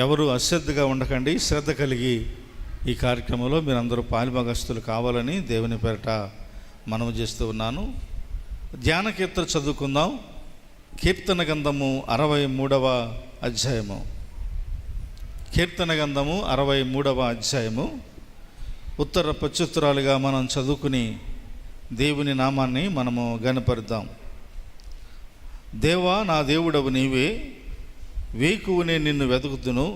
ఎవరు అశ్రద్ధగా ఉండకండి, శ్రద్ధ కలిగి ఈ కార్యక్రమంలో మీరందరూ పాలుభాగస్తులు కావాలని దేవుని పేరట మనవి చేస్తూ ఉన్నాను. ధ్యాన కీర్తన చదువుకుందాం. కీర్తన గ్రంథము 63వ అధ్యాయము. కీర్తన గ్రంథము 63వ అధ్యాయము. ఉత్తర ప్రత్యుత్తరాలుగా మనం చదువుకుని దేవుని నామాన్ని మనము ఘనపరుద్దాం. దేవా, నా దేవుడవు నీవే, వేకువనే నిన్ను వెతుకుతును.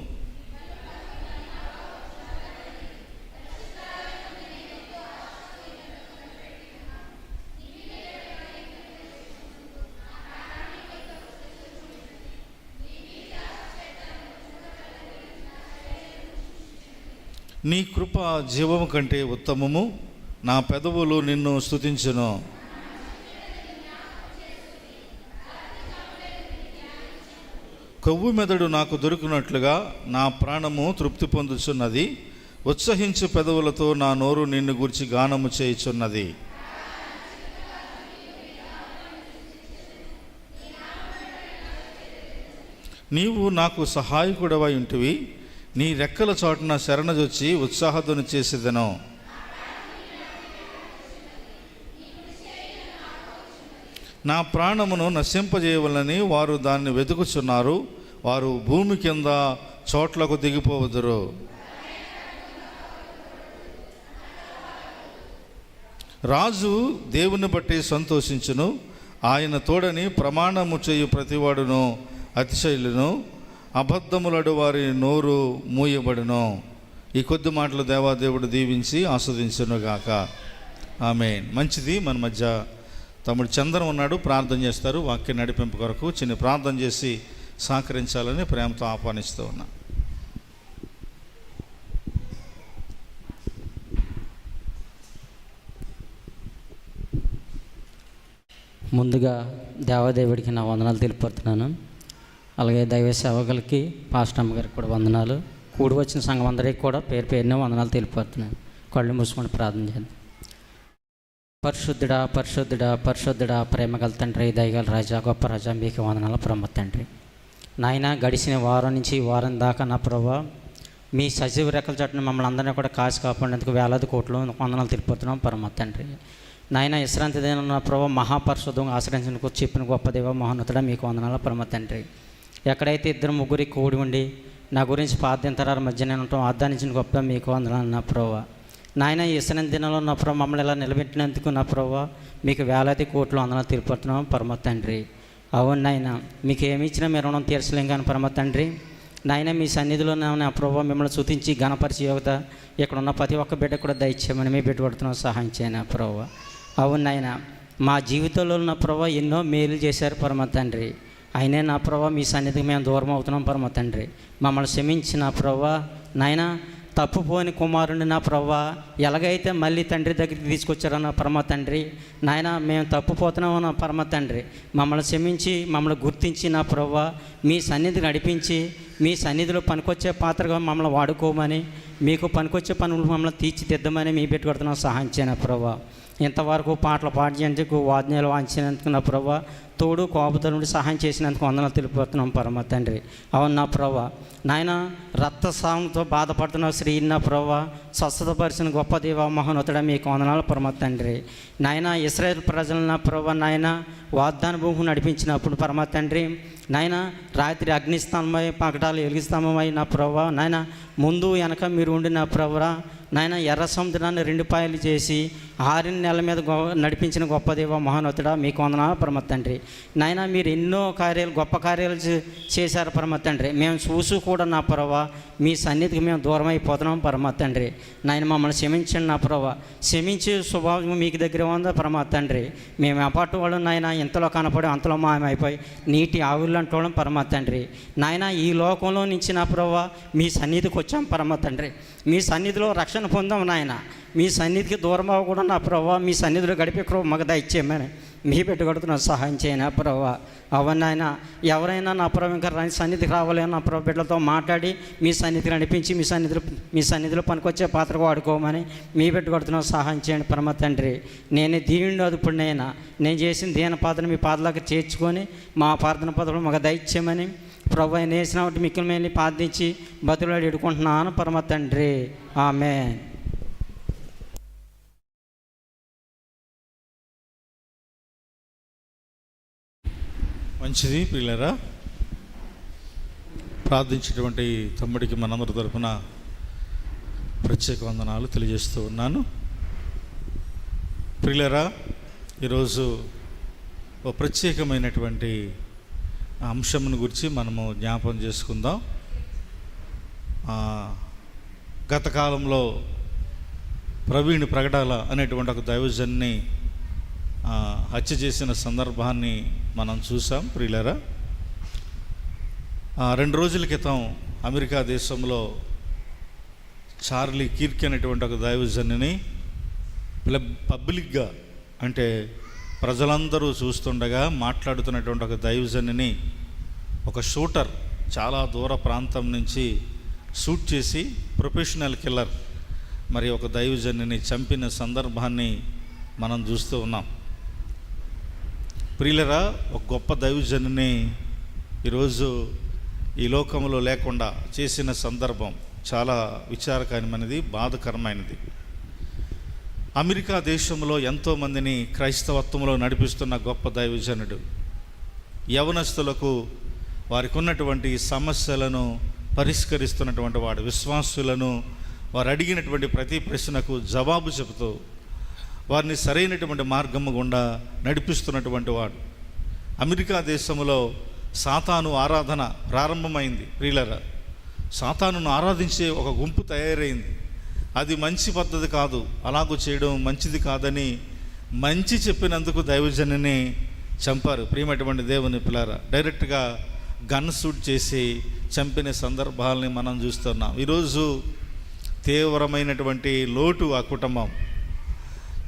నీ కృప జీవము కంటే ఉత్తమము, నా పెదవులు నిన్ను స్తుతించును. కొవ్వు మెదడు నాకు దొరికినట్లుగా నా ప్రాణము తృప్తి పొందుచున్నది. ఉత్సహించు పెదవులతో నా నోరు నిన్ను గూర్చి గానము చేయుచున్నది. నీవు నాకు సహాయకుడవై ఉంటివి. నీ రెక్కల చాటున శరణజొచ్చి ఉత్సాహధ్వని చేసేదను. నా ప్రాణమును నశింపజేయవలని వారు దాన్ని వెతుకుచున్నారు. వారు భూమి కింద చోట్లకు దిగిపోవదురు. రాజు దేవుని బట్టి సంతోషించును. ఆయన తోడని ప్రమాణము చేయు ప్రతివాడును అతిశైలును. అబద్ధములడు వారి నోరు మూయబడును. ఈ కొద్ది మాటలు దేవాదేవుడు దీవించి ఆస్వాదించునుగాక. ఆమేన్. మంచిది. మన మధ్య తమ్ముడు చంద్రం ఉన్నాడు, ప్రార్థన చేస్తారు. వాక్య నడిపింపు కొరకు చిన్న ప్రార్థన చేసి సహకరించాలని ప్రేమతో ఆహ్వానిస్తూ ఉన్నా. ముందుగా దేవాదేవుడికి నా వందనాలు తెలియపడుతున్నాను. అలాగే దైవ సేవకులకి, పాస్టర్ అమ్మ గారికి కూడా వందనాలు. కూడి వచ్చిన సంఘం అందరికీ కూడా పేరు పేరునే వందనాలు తెలియపడుతున్నాను. కళ్ళు మూసుకొని ప్రార్థన చేద్దాం. పరిశుద్ధుడా, పరిశుద్ధుడా, పరిశుద్ధుడా, ప్రేమగల తండ్రి, దయగల రాజా, గొప్ప రాజా, మీకు వందనాలు పరమ తండ్రి. నాయన, గడిచిన వారం నుంచి ఈ వారం దాకా నా ప్రభా మీ సజీవ రెక్కల చాటున మమ్మల్ని అందరినీ కూడా కాసి కాపాడేందుకు వేలాది కోట్లు వందనాలు తెలియపడుతున్నాం పరమ తండ్రి. నాయన, విశ్రాంతి దినం నా ప్రభా మహాపరిశుద్ధంగా ఆశ్రయించడానికి చెప్పిన గొప్ప దేవ మహోన్నతుడా, మీకు వందనాలు పరమ తండ్రి. ఎక్కడైతే ఇద్దరు ముగ్గురి కూడి ఉండి నా గురించి పాద్యంతరాల మధ్య నేను ఉంటాం ఆదానించిన గొప్ప మీకు వందనాలు నా ప్రభా. నాయన, ఈ విశ్రాంతి దినంలో నా ప్రభా మమ్మల్ని ఇలా నిలబెట్టినందుకు నా ప్రభా మీకు వేలాది కోట్లు వందనాలు తీర్పడుతున్నాం పరమ తండ్రి. అవును నాయన, మీకు ఏమి ఇచ్చినా మీరు రుణం తీర్చలేం కానీ పరమ తండ్రి. నాయన, మీ సన్నిధిలో నా ప్రభా మిమ్మల్ని స్తుతించి ఘనపరిచే యోగత ఇక్కడ ఉన్న ప్రతి ఒక్క బిడ్డ కూడా దయచేయమని మీ పెట్టుబడుతున్నాం, సహాయం చేయనా ప్రభా. అవును నాయన, మా జీవితంలో ఉన్న ప్రభా ఎన్నో మేలు చేశారు పరమ తండ్రి. అయినే నా ప్రభా మీ సన్నిధికి మేము దూరం అవుతున్నాం పరమ తండ్రి. మమ్మల్ని క్షమించిన ప్రభా నాయన, తప్పుపోని కుమారుని నా ప్రభా ఎలాగైతే మళ్ళీ తండ్రి దగ్గరికి తీసుకొచ్చారన్న పరమ తండ్రి. నాయన, మేము తప్పుపోతున్నామన్న పరమ తండ్రి. మమ్మల్ని క్షమించి మమ్మల్ని గుర్తించి నా ప్రభా మీ సన్నిధికి నడిపించి మీ సన్నిధిలో పనికొచ్చే పాత్రగా మమ్మల్ని వాడుకోమని, మీకు పనికొచ్చే పనులు మమ్మల్ని తీర్చిదిద్దమని మీ పెట్టుకొడుతున్నాం, సహాయం చేయన ప్రభా. ఇంతవరకు పాటలు పాడించేందుకు వాద్యాలు వాంచినందుకు నా ప్రభా తోడు కోపత నుండి సహాయం చేసినందుకు వందనాలు తెలియపడుతున్నాం పరమ తండ్రి. అవును నా ప్రభా నాయన, రక్తస్రావంతో బాధపడుతున్న స్త్రీ నా ప్రభా స్వస్థతపరిచిన గొప్ప దేవ మహోన్నతుడా, మీకు వందనాలు పరమ తండ్రి. నాయన, ఇశ్రాయేలు ప్రజలను నా ప్రభా నాయన వాగ్దాన భూమిని నడిపించినప్పుడు పరమ తండ్రి నాయన, రాత్రి అగ్నిస్తంభమై పగటాలు వెలిగిస్తామై నా ప్రభా నాయన ముందు వెనక మీరు ఉండి నా ప్రభా నాయన ఎర్ర సముద్రాన్ని 2 పాయలు చేసి 6 నెలల మీద నడిపించిన గొప్ప దేవ మహోన్నతుడా, మీకు వందనాలు పరమ తండ్రి. నాయన, మీరు ఎన్నో కార్యాలు గొప్ప కార్యాలు చేశారు పరమ తండ్రి. మేము చూసు కూడా నా ప్రభా మీ సన్నిధికి మేము దూరం అయిపోతున్నాం పరమ తండ్రి. నాయన, మమ్మల్ని క్షమించండి నా ప్రభా. క్షమించే స్వభావం మీకు దగ్గర ఉందా పరమ తండ్రి. మేము అపాటు వాళ్ళు నాయన ఇంతలో కనపడి అంతలో మాయమైపోయి నీటి ఆవులంటూ వాళ్ళం పరమ తండ్రి. నాయన, ఈ లోకంలో నుంచి నా ప్రభా మీ సన్నిధికి వచ్చాం పరమ తండ్రి. మీ సన్నిధిలో రక్షణ పొందాం నాయన. మీ సన్నిధికి దూరం అవ్వకుండా నా ప్రభా మీ సన్నిధిలో గడిపే కృప మాకు దయచేయమని మీ పెట్టుకొడుతున్న సహాయం చేయనా ప్రభా. అవన్నైనా ఎవరైనా నా ప్రభు ఇంకా సన్నిధికి రావాలి నా ప్రభు బిడ్డలతో మాట్లాడి మీ సన్నిధికి నడిపించి మీ సన్నిధిలో పనికొచ్చే పాత్రకు వాడుకోమని మీ పెట్టుకొడుతున్న సహాయం చేయండి పరమ తండ్రి. నేను దీనిలో అదుపుడినైనా నేను చేసిన దీన పాత్రను మీ పాదలకు చేర్చుకొని మా ప్రార్థన పదవులు మాకు దయచేయమని ప్రభు ఆయన వేసిన మిక్కుల మేలు ప్రార్థించి బతులాడి ఎడుకుంటున్నాను పరమ తండ్రి, ఆమేన్. మంచిది ప్రియులారా, ప్రార్థించేటువంటి తమ్ముడికి మనందరి తరపున ప్రత్యేక వందనాలు తెలియజేస్తూ ఉన్నాను. ప్రియులారా, ఈరోజు ఒక ప్రత్యేకమైనటువంటి అంశమును గురించి మనము జ్ఞాపకం చేసుకుందాం. గత కాలంలో ప్రవీణ్ ప్రగడాల అనేటువంటి ఒక దైవజన్ని హత్య చేసిన సందర్భాన్ని మనం చూసాం. ప్రియులారా, 2 రోజుల క్రితం అమెరికా దేశంలో చార్లీ కీర్క్ అనేటువంటి ఒక దైవజన్ని పబ్లిక్గా, అంటే ప్రజలందరూ చూస్తుండగా మాట్లాడుతున్నటువంటి ఒక దైవజన్ని ఒక షూటర్ చాలా దూర ప్రాంతం నుంచి షూట్ చేసి ప్రొఫెషనల్ కిల్లర్ మరి ఒక దైవజన్ని చంపిన సందర్భాన్ని మనం చూస్తూ ఉన్నాం. ప్రియులరా, ఒక గొప్ప దైవజనుని ఈరోజు ఈ లోకంలో లేకుండా చేసిన సందర్భం చాలా విచారకరమైనది, బాధకరమైనది. అమెరికా దేశంలో ఎంతోమందిని క్రైస్తవత్వంలో నడిపిస్తున్న గొప్ప దైవజనుడు, యవనస్తులకు వారికి ఉన్నటువంటి సమస్యలను పరిష్కరిస్తున్నటువంటి వాడు, విశ్వాసులను వారు అడిగినటువంటి ప్రతి ప్రశ్నకు జవాబు చెబుతూ వారిని సరైనటువంటి మార్గము గుండా నడిపిస్తున్నటువంటి వాడు. అమెరికా దేశంలో సాతాను ఆరాధన ప్రారంభమైంది. ప్రియులరా, సాతానును ఆరాధించే ఒక గుంపు తయారైంది. అది మంచి పద్ధతి కాదు, అలాగూ చేయడం మంచిది కాదని మంచి చెప్పినందుకు దైవజనుని చంపారు. ప్రియమైనటువంటి దేవుని పిల్లారా, డైరెక్ట్గా గన్ షూట్ చేసి చంపిన సందర్భాలని మనం చూస్తున్నాం. ఈరోజు తీవ్రమైనటువంటి లోటు ఆ కుటుంబం,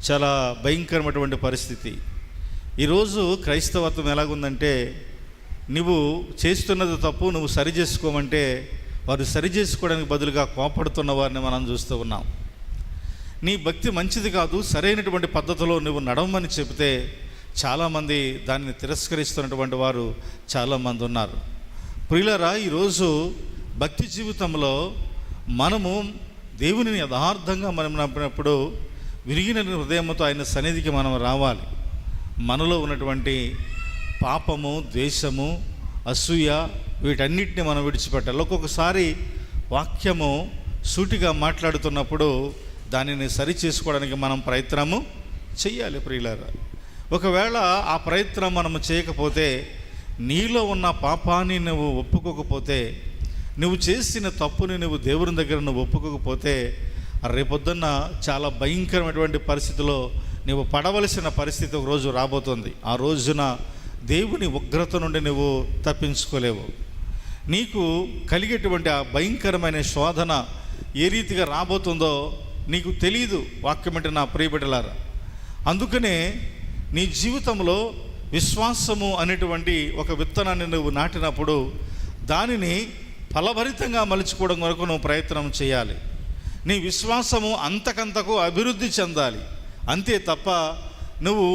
చాలా భయంకరమైనటువంటి పరిస్థితి. ఈరోజు క్రైస్తవత్వం ఎలాగుందంటే, నువ్వు చేస్తున్నది తప్పు, నువ్వు సరి చేసుకోమంటే వారు సరి చేసుకోవడానికి బదులుగా కోపడుతున్న వారిని మనం చూస్తూ ఉన్నాం. నీ భక్తి మంచిది కాదు, సరైనటువంటి పద్ధతిలో నువ్వు నడవమని చెబితే చాలామంది దానిని తిరస్కరిస్తున్నటువంటి వారు చాలామంది ఉన్నారు. ప్రియులారా, ఈరోజు భక్తి జీవితంలో మనము దేవునిని యథార్థంగా మనం నమ్మినప్పుడు విరిగిన హృదయంతో ఆయన సన్నిధికి మనం రావాలి. మనలో ఉన్నటువంటి పాపము, ద్వేషము, అసూయ వీటన్నిటిని మనం విడిచిపెట్టాలి. ఒక్కొక్కసారి వాక్యము సూటిగా మాట్లాడుతున్నప్పుడు దానిని సరి చేసుకోవడానికి మనం ప్రయత్నము చెయ్యాలి. ప్రియులారా, ఒకవేళ ఆ ప్రయత్నం మనము చేయకపోతే, నీలో ఉన్న పాపాన్ని నువ్వు ఒప్పుకోకపోతే, నువ్వు చేసిన తప్పుని నువ్వు దేవుని దగ్గర నువ్వు ఒప్పుకోకపోతే, రేపొద్దున్న చాలా భయంకరమైనటువంటి పరిస్థితిలో నువ్వు పడవలసిన పరిస్థితి ఒక రోజు రాబోతుంది. ఆ రోజున దేవుని ఉగ్రత నుండి నువ్వు తప్పించుకోలేవు. నీకు కలిగేటువంటి ఆ భయంకరమైన శోధన ఏ రీతిగా రాబోతుందో నీకు తెలియదు, వాక్యం అంటే నా ప్రియబిడ్డలారా. అందుకనే నీ జీవితంలో విశ్వాసము అనేటువంటి ఒక విత్తనాన్ని నువ్వు నాటినప్పుడు దానిని ఫలభరితంగా మలుచుకోవడం వరకు నువ్వు ప్రయత్నం చేయాలి. నీ విశ్వాసము అంతకంతకు అభివృద్ధి చెందాలి. అంతే తప్ప నువ్వు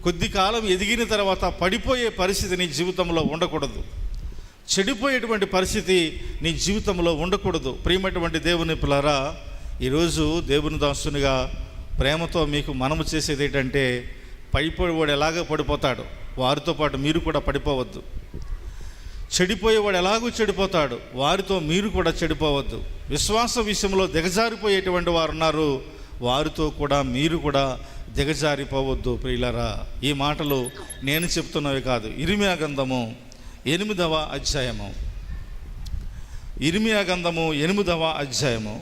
కొద్ది కాలం ఎదిగిన తర్వాత పడిపోయే పరిస్థితి నీ జీవితంలో ఉండకూడదు. చెడిపోయేటువంటి పరిస్థితి నీ జీవితంలో ఉండకూడదు. ప్రియమైనటువంటి దేవుని పిల్లరా, ఈరోజు దేవుని దాసునిగా ప్రేమతో మీకు మనము చేసేది ఏంటంటే, పడిపోయేవాడు ఎలాగో పడిపోతాడు, వారితో పాటు మీరు కూడా పడిపోవద్దు. చెడిపోయేవాడు ఎలాగూ చెడిపోతాడు, వారితో మీరు కూడా చెడిపోవద్దు. విశ్వాస విషయంలో దిగజారిపోయేటువంటి వారు ఉన్నారు, వారితో కూడా మీరు కూడా దిగజారిపోవద్దు. ప్రియులారా, ఈ మాటలు నేను చెప్తున్నవి కాదు. ఇర్మియా గ్రంథము 8వ అధ్యాయము, ఇర్మియా గ్రంథము 8వ అధ్యాయము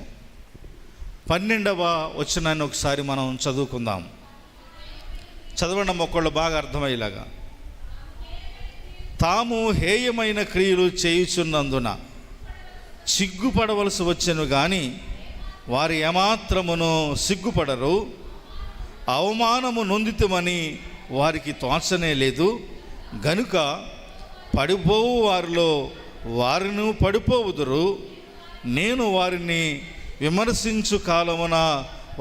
12వ వచనాన్ని ఒకసారి మనం చదువుకుందాం. చదవడం ఒక్కళ్ళు బాగా అర్థమయ్యేలాగా. తాము హేయమైన క్రియలు చేయుచున్నందున సిగ్గుపడవలసి వచ్చెను కానీ వారు ఏమాత్రమును సిగ్గుపడరు. అవమానము నొందితమని వారికి తోచనే లేదు. గనుక పడిపోవు వారిలో వారిని పడిపోవుదురు. నేను వారిని విమర్శించు కాలమున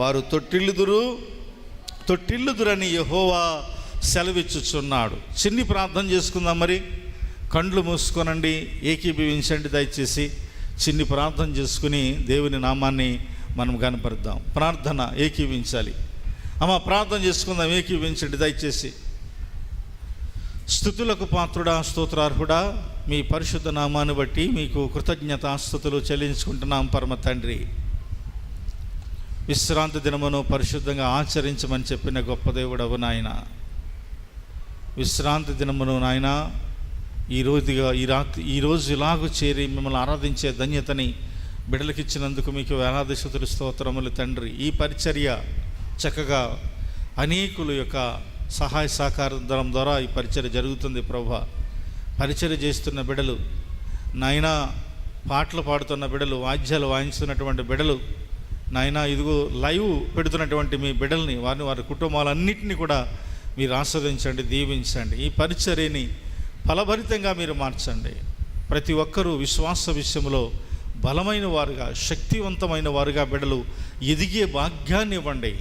వారు తొట్టిల్లుదురని యెహోవా సెలవిచ్చుచున్నాడు. చిన్ని ప్రార్థన చేసుకుందాం. మరి కండ్లు మూసుకోనండి, ఏకీభవించండి. దయచేసి చిన్ని ప్రార్థన చేసుకుని దేవుని నామాన్ని మనం కనపరుద్దాం. ప్రార్థన ఏకీవించాలి. అమ్మ ప్రార్థన చేసుకుందాం, ఏకీవించండి దయచేసి. స్తుతులకు పాత్రుడా, స్తోత్రార్హుడా, మీ పరిశుద్ధ నామాన్ని బట్టి మీకు కృతజ్ఞతాస్తుతులు చెల్లించుకుంటున్నాం పరమ తండ్రి. విశ్రాంతి దినమును పరిశుద్ధంగా ఆచరించమని చెప్పిన గొప్ప దేవుడవు నాయన. విశ్రాంతి దినమును నాయన ఈరోజు ఇలాగూ చేరి మిమ్మల్ని ఆరాధించే ధన్యతని బిడ్డలకిచ్చినందుకు మీకు వేలాది స్తుతులు స్తోత్రములు తండ్రి. ఈ పరిచర్య చక్కగా అనేకుల యొక్క సహాయ సహకారం ద్వారా ఈ పరిచర్య జరుగుతుంది ప్రభువా. పరిచర్య చేస్తున్న బిడ్డలు నాయన, పాటలు పాడుతున్న బిడ్డలు, వాద్యాలు వాయించుతున్నటువంటి బిడ్డలు నాయన, ఇదిగో లైవ్ పెడుతున్నటువంటి మీ బిడ్డల్ని, వారి కుటుంబాలన్నింటినీ కూడా మీరు ఆస్వాదించండి, దీవించండి. ఈ పరిచర్యని ఫలభరితంగా మీరు మార్చండి. ప్రతి ఒక్కరూ విశ్వాస విషయంలో బలమైన వారుగా, శక్తివంతమైన వారుగా బిడ్డలు ఎదిగే భాగ్యాన్ని ఇవ్వండి.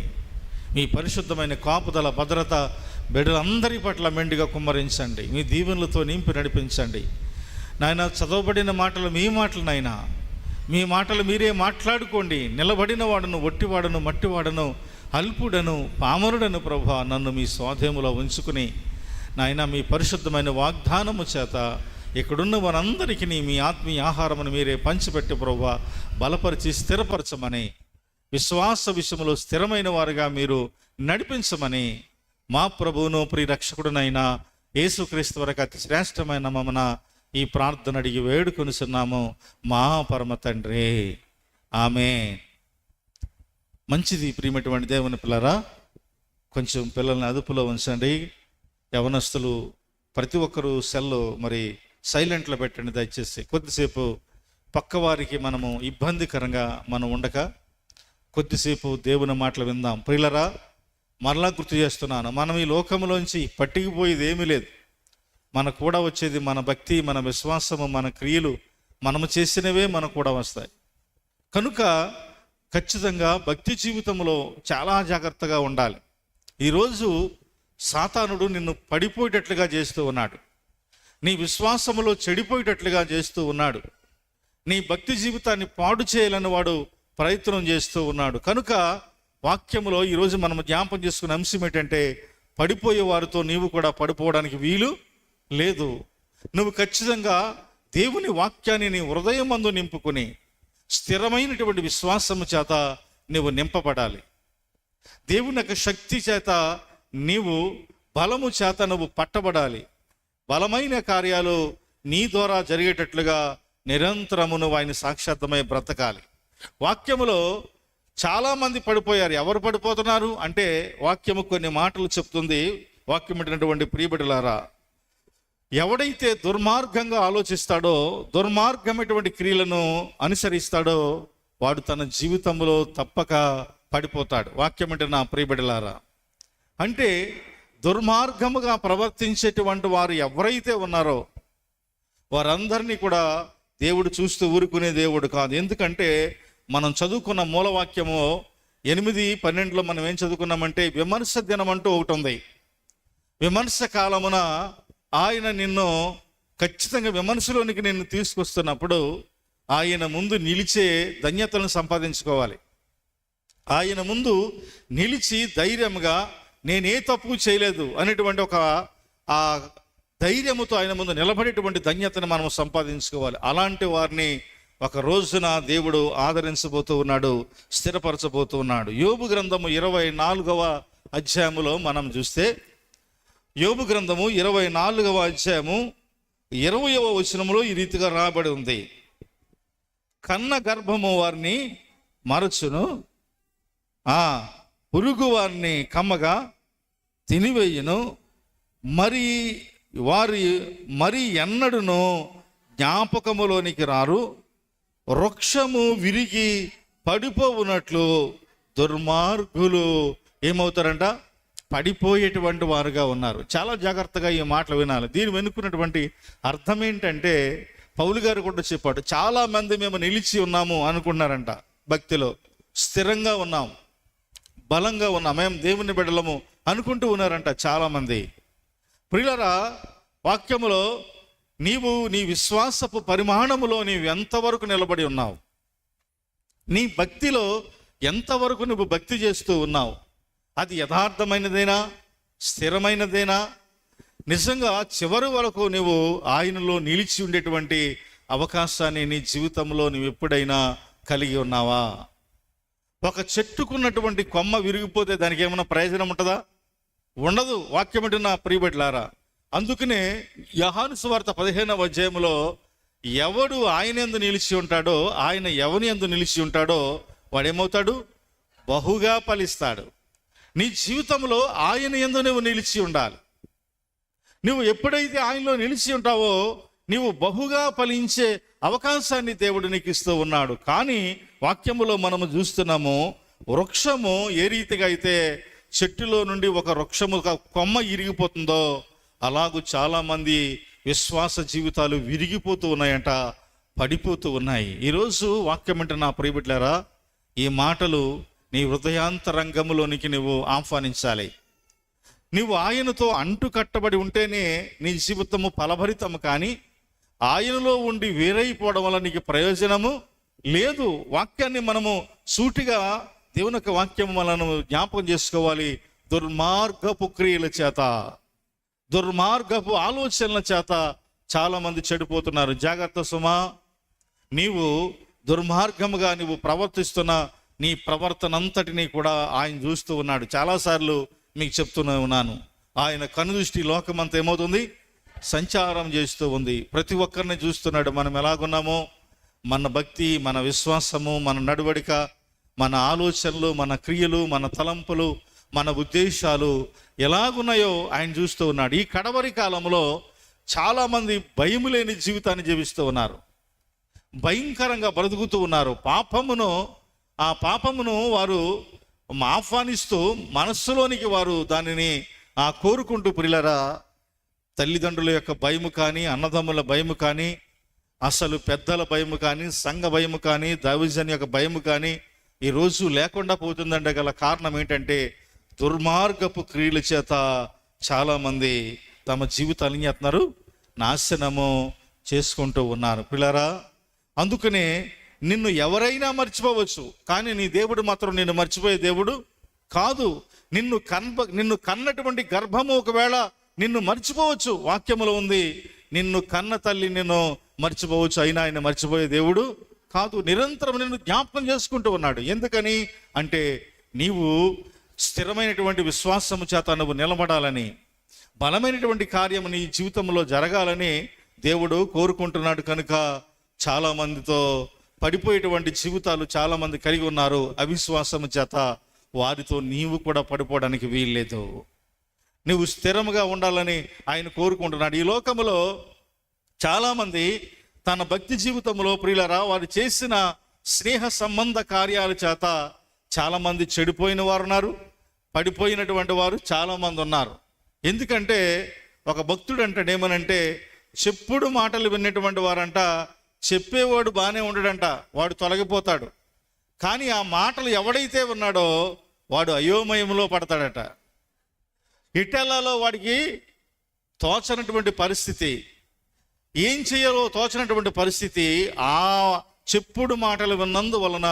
మీ పరిశుద్ధమైన కాపుదల, భద్రత బిడ్డలందరి పట్ల మెండుగా కుమ్మరించండి. మీ దీవెనలతో నింపి నడిపించండి నాయన. చదవబడిన మాటలు మీ మాటలు నాయన, మీ మాటలు మీరే మాట్లాడుకోండి. నిలబడిన వాడను, ఒట్టివాడను, మట్టివాడను, అల్పుడను, పామరుడను ప్రభువా, నన్ను మీ స్వాధీనంలో ఉంచుకుని నాయన మీ పరిశుద్ధమైన వాగ్దానము చేత ఇక్కడున్న వారందరికీ మీ ఆత్మీయ ఆహారమును మీరే పంచిపెట్టి ప్రభువా బలపరిచి స్థిరపరచమని, విశ్వాస విషయంలో స్థిరమైన వారుగా మీరు నడిపించమని మా ప్రభువును ప్రియరక్షకుడునైన యేసుక్రీస్తు వరకు అతి శ్రేష్టమైన మమన ఈ ప్రార్థన అడిగి వేడుకొనిస్తున్నాము మా పరమ తండ్రి. ఆమేన్. మంచిది ప్రియమైనటువంటి దేవుని పిల్లరా, కొంచెం పిల్లల్ని అదుపులో ఉంచండి. యవనస్తులు ప్రతి ఒక్కరూ సెల్లో సైలెంట్లో పెట్టండి దయచేసి. కొద్దిసేపు పక్కవారికి మనము ఇబ్బందికరంగా మనం ఉండక కొద్దిసేపు దేవుని మాటలు విందాం. ప్రియులరా, మరలా గుర్తు చేస్తున్నాను, మనం ఈ లోకంలోంచి పట్టుకుపోయేది ఏమీ లేదు. మనకు కూడా వచ్చేది మన భక్తి, మన విశ్వాసము, మన క్రియలు. మనము చేసినవే మనకు కూడా వస్తాయి. కనుక ఖచ్చితంగా భక్తి జీవితంలో చాలా జాగ్రత్తగా ఉండాలి. ఈరోజు సాతానుడు నిన్ను పడిపోయేటట్లుగా చేస్తూ ఉన్నాడు. నీ విశ్వాసములో చెడిపోయేటట్లుగా చేస్తూ ఉన్నాడు. నీ భక్తి జీవితాన్ని పాడు చేయాలని వాడు ప్రయత్నం చేస్తూ ఉన్నాడు. కనుక వాక్యములో ఈరోజు మనం జ్ఞాపకం చేసుకునే అంశం ఏంటంటే, పడిపోయే వారితో నీవు కూడా పడిపోవడానికి వీలు లేదు. నువ్వు ఖచ్చితంగా దేవుని వాక్యాన్ని నీ హృదయమందు నింపుకొని స్థిరమైనటువంటి విశ్వాసము చేత నీవు నింపబడాలి. దేవుని యొక్క శక్తి చేత నీవు, బలము చేత నువ్వు పట్టబడాలి. బలమైన కార్యాలు నీ ద్వారా జరిగేటట్లుగా నిరంతరము నువ్వు ఆయన సాక్షాత్తమై బ్రతకాలి. వాక్యములో చాలామంది పడిపోయారు. ఎవరు పడిపోతున్నారు అంటే, వాక్యము కొన్ని మాటలు చెప్తుంది. వాక్యం ఏంటటువంటి ప్రియబిడ్డలారా, ఎవడైతే దుర్మార్గంగా ఆలోచిస్తాడో, దుర్మార్గమైనటువంటి క్రియలను అనుసరిస్తాడో, వాడు తన జీవితంలో తప్పక పడిపోతాడు. వాక్యం అంటే నా ప్రియబిడ్డలారా, అంటే దుర్మార్గముగా ప్రవర్తించేటువంటి వారు ఎవరైతే ఉన్నారో వారందరినీ కూడా దేవుడు చూస్తూ ఊరుకునే దేవుడు కాదు. ఎందుకంటే మనం చదువుకున్న మూలవాక్యము 8:12 మనం ఏం చదువుకున్నామంటే, విమర్శ దినం అంటూ ఒకటి ఉంది. విమర్శ కాలమున ఆయన నిన్ను ఖచ్చితంగా విమర్శలోనికి నిన్ను తీసుకొస్తున్నప్పుడు ఆయన ముందు నిలిచే ధన్యతలను సంపాదించుకోవాలి. ఆయన ముందు నిలిచి ధైర్యంగా నేనే తప్పు చేయలేదు అనేటువంటి ఒక ఆ ధైర్యముతో ఆయన ముందు నిలబడేటువంటి ధన్యతను మనం సంపాదించుకోవాలి. అలాంటి వారిని ఒక రోజున దేవుడు ఆదరించబోతూ ఉన్నాడు, స్థిరపరచబోతూ ఉన్నాడు. యోబు గ్రంథము 24వ అధ్యాయములో మనం చూస్తే, యోబు గ్రంథము 24వ అధ్యాయము 20వ వచనములో ఈ రీతిగా రాబడి ఉంది. కన్న గర్భము వారిని మరచును, పురుగు వారిని కమ్మగా తినివేయును, మరి ఎన్నడును జ్ఞాపకములోనికి రారు. వృక్షము విరిగి పడిపోవునట్లు దుర్మార్గులు ఏమవుతారంట, పడిపోయేటువంటి వారుగా ఉన్నారు. చాలా జాగ్రత్తగా ఈ మాటలు వినాలి. దీని వెనుకున్నటువంటి అర్థం ఏంటంటే, పౌలు గారు కూడా చెప్పాడు, చాలా మంది మేము నిలిచి ఉన్నాము అనుకున్నారంట, భక్తిలో స్థిరంగా ఉన్నాం, బలంగా ఉన్నాం, మేము దేవుని బిడ్డలము అనుకుంటూ ఉన్నారంట చాలామంది. ప్రియులరా, వాక్యములో నీవు నీ విశ్వాసపు పరిమాణములో నీవు ఎంతవరకు నిలబడి ఉన్నావు? నీ భక్తిలో ఎంతవరకు నువ్వు భక్తి చేస్తూ ఉన్నావు? అది యథార్థమైనదేనా, స్థిరమైనదేనా? నిజంగా చివరి వరకు నువ్వు ఆయనలో నిలిచి ఉండేటువంటి అవకాశాన్ని నీ జీవితంలో నువ్వు ఎప్పుడైనా కలిగి ఉన్నావా? ఒక చెట్టుకున్నటువంటి కొమ్మ విరిగిపోతే దానికి ఏమైనా ప్రయోజనం ఉంటుందా? ఉండదు. వాక్యం అంటే నా ప్రియబిడ్డలారా, అందుకనే యోహాను సువార్త 15వ అధ్యాయంలో ఎవడు ఆయన యందు నిలిచి ఉంటాడో, ఆయన ఎవని యందు నిలిచి ఉంటాడో వాడేమవుతాడు? బహుగా ఫలిస్తాడు. నీ జీవితంలో ఆయన యందు నువ్వు నిలిచి ఉండాలి. నువ్వు ఎప్పుడైతే ఆయనలో నిలిచి ఉంటావో నీవు బహుగా ఫలించే అవకాశాన్ని దేవుడు నీకు ఇస్తూ ఉన్నాడు. కానీ వాక్యములో మనము చూస్తున్నాము, వృక్షము ఏ రీతిగా అయితే చెట్టులో నుండి ఒక వృక్షము కొమ్మ ఇరిగిపోతుందో అలాగూ చాలామంది విశ్వాస జీవితాలు విరిగిపోతూ ఉన్నాయంట, పడిపోతూ ఉన్నాయి. ఈరోజు వాక్యం అంటే నా ప్రియబిడ్డలారా, ఈ మాటలు నీ హృదయాంతరంగములోనికి నువ్వు ఆహ్వానించాలి. నువ్వు ఆయనతో అంటు కట్టబడి ఉంటేనే నీ జీవితము ఫలభరితము, కానీ ఆయనలో ఉండి వేరైపోవడం వల్ల నీకు ప్రయోజనము లేదు. వాక్యాన్ని మనము సూటిగా దేవుని యొక్క వాక్యం మనము జ్ఞాపకం చేసుకోవాలి. దుర్మార్గపు క్రియల చేత, దుర్మార్గపు ఆలోచనల చేత చాలా మంది చెడిపోతున్నారు. జాగ్రత్త సుమా, నీవు దుర్మార్గముగా నువ్వు ప్రవర్తిస్తున్న నీ ప్రవర్తన అంతటినీ కూడా ఆయన చూస్తూ ఉన్నాడు. చాలాసార్లు మీకు చెప్తూనే ఉన్నాను, ఆయన కనుదృష్టి లోకమంతా ఏమవుతుంది? సంచారం చేస్తూ ఉంది. ప్రతి ఒక్కరిని చూస్తున్నాడు. మనం ఎలాగున్నామో, మన భక్తి, మన విశ్వాసము, మన నడవడిక, మన ఆలోచనలు, మన క్రియలు, మన తలంపులు, మన ఉద్దేశాలు ఎలాగున్నాయో ఆయన చూస్తూ ఉన్నాడు. ఈ కడవరి కాలంలో చాలామంది భయం లేని జీవితాన్ని జీవిస్తూ ఉన్నారు, భయంకరంగా బ్రతుకుతూ ఉన్నారు. ఆ పాపమును వారు ఆహ్వానిస్తూ మనస్సులోనికి వారు దానిని కోరుకుంటూ, ప్రియులారా, తల్లిదండ్రుల యొక్క భయము కానీ, అన్నదమ్ముల భయము కానీ, అసలు పెద్దల భయము కానీ, సంఘ భయము కానీ, దైవజన్ యొక్క భయము కానీ ఈరోజు లేకుండా పోతుందంటే గల కారణం ఏంటంటే దుర్మార్గపు క్రియల చేత చాలామంది తమ జీవితాలు ఏం చేస్తున్నారు? నాశనము చేసుకుంటూ ఉన్నారు. పిల్లరా, అందుకనే నిన్ను ఎవరైనా మర్చిపోవచ్చు, కానీ నీ దేవుడు మాత్రం నిన్ను మర్చిపోయే దేవుడు కాదు. నిన్ను కన్నటువంటి గర్భము ఒకవేళ నిన్ను మర్చిపోవచ్చు. వాక్యములో ఉంది, నిన్ను కన్న తల్లి నిన్ను మర్చిపోవచ్చు, అయినా ఆయన మర్చిపోయే దేవుడు కాదు. నిరంతరం నిన్ను జ్ఞాపకం చేసుకుంటూ ఉన్నాడు. ఎందుకని అంటే నీవు స్థిరమైనటువంటి విశ్వాసము చేత నువ్వు నిలబడాలని, బలమైనటువంటి కార్యము నీ జీవితంలో జరగాలని దేవుడు కోరుకుంటున్నాడు. కనుక చాలామందితో పడిపోయేటువంటి జీవితాలు చాలామంది కలిగి ఉన్నారు. అవిశ్వాసము చేత వారితో నీవు కూడా పడిపోవడానికి వీల్లేదు. నువ్వు స్థిరముగా ఉండాలని ఆయన కోరుకుంటున్నాడు. ఈ లోకములో చాలామంది తన భక్తి జీవితంలో, ప్రియులరా, వారు చేసిన స్నేహ సంబంధ కార్యాల చేత చాలామంది చెడిపోయిన వారు ఉన్నారు, పడిపోయినటువంటి వారు చాలామంది ఉన్నారు. ఎందుకంటే ఒక భక్తుడు అంటాడు ఏమనంటే, చెప్పుడు మాటలు విన్నటువంటి వారంట చెప్పేవాడు బాగానే ఉండడంట, వాడు తొలగిపోతాడు. కానీ ఆ మాటలు ఎవడైతే ఉన్నాడో వాడు అయోమయంలో పడతాడట. ఇటెల్లాలో వాడికి తోచనటువంటి పరిస్థితి, ఏం చేయాలో తోచనటువంటి పరిస్థితి. ఆ చెప్పుడు మాటలు విన్నందువలన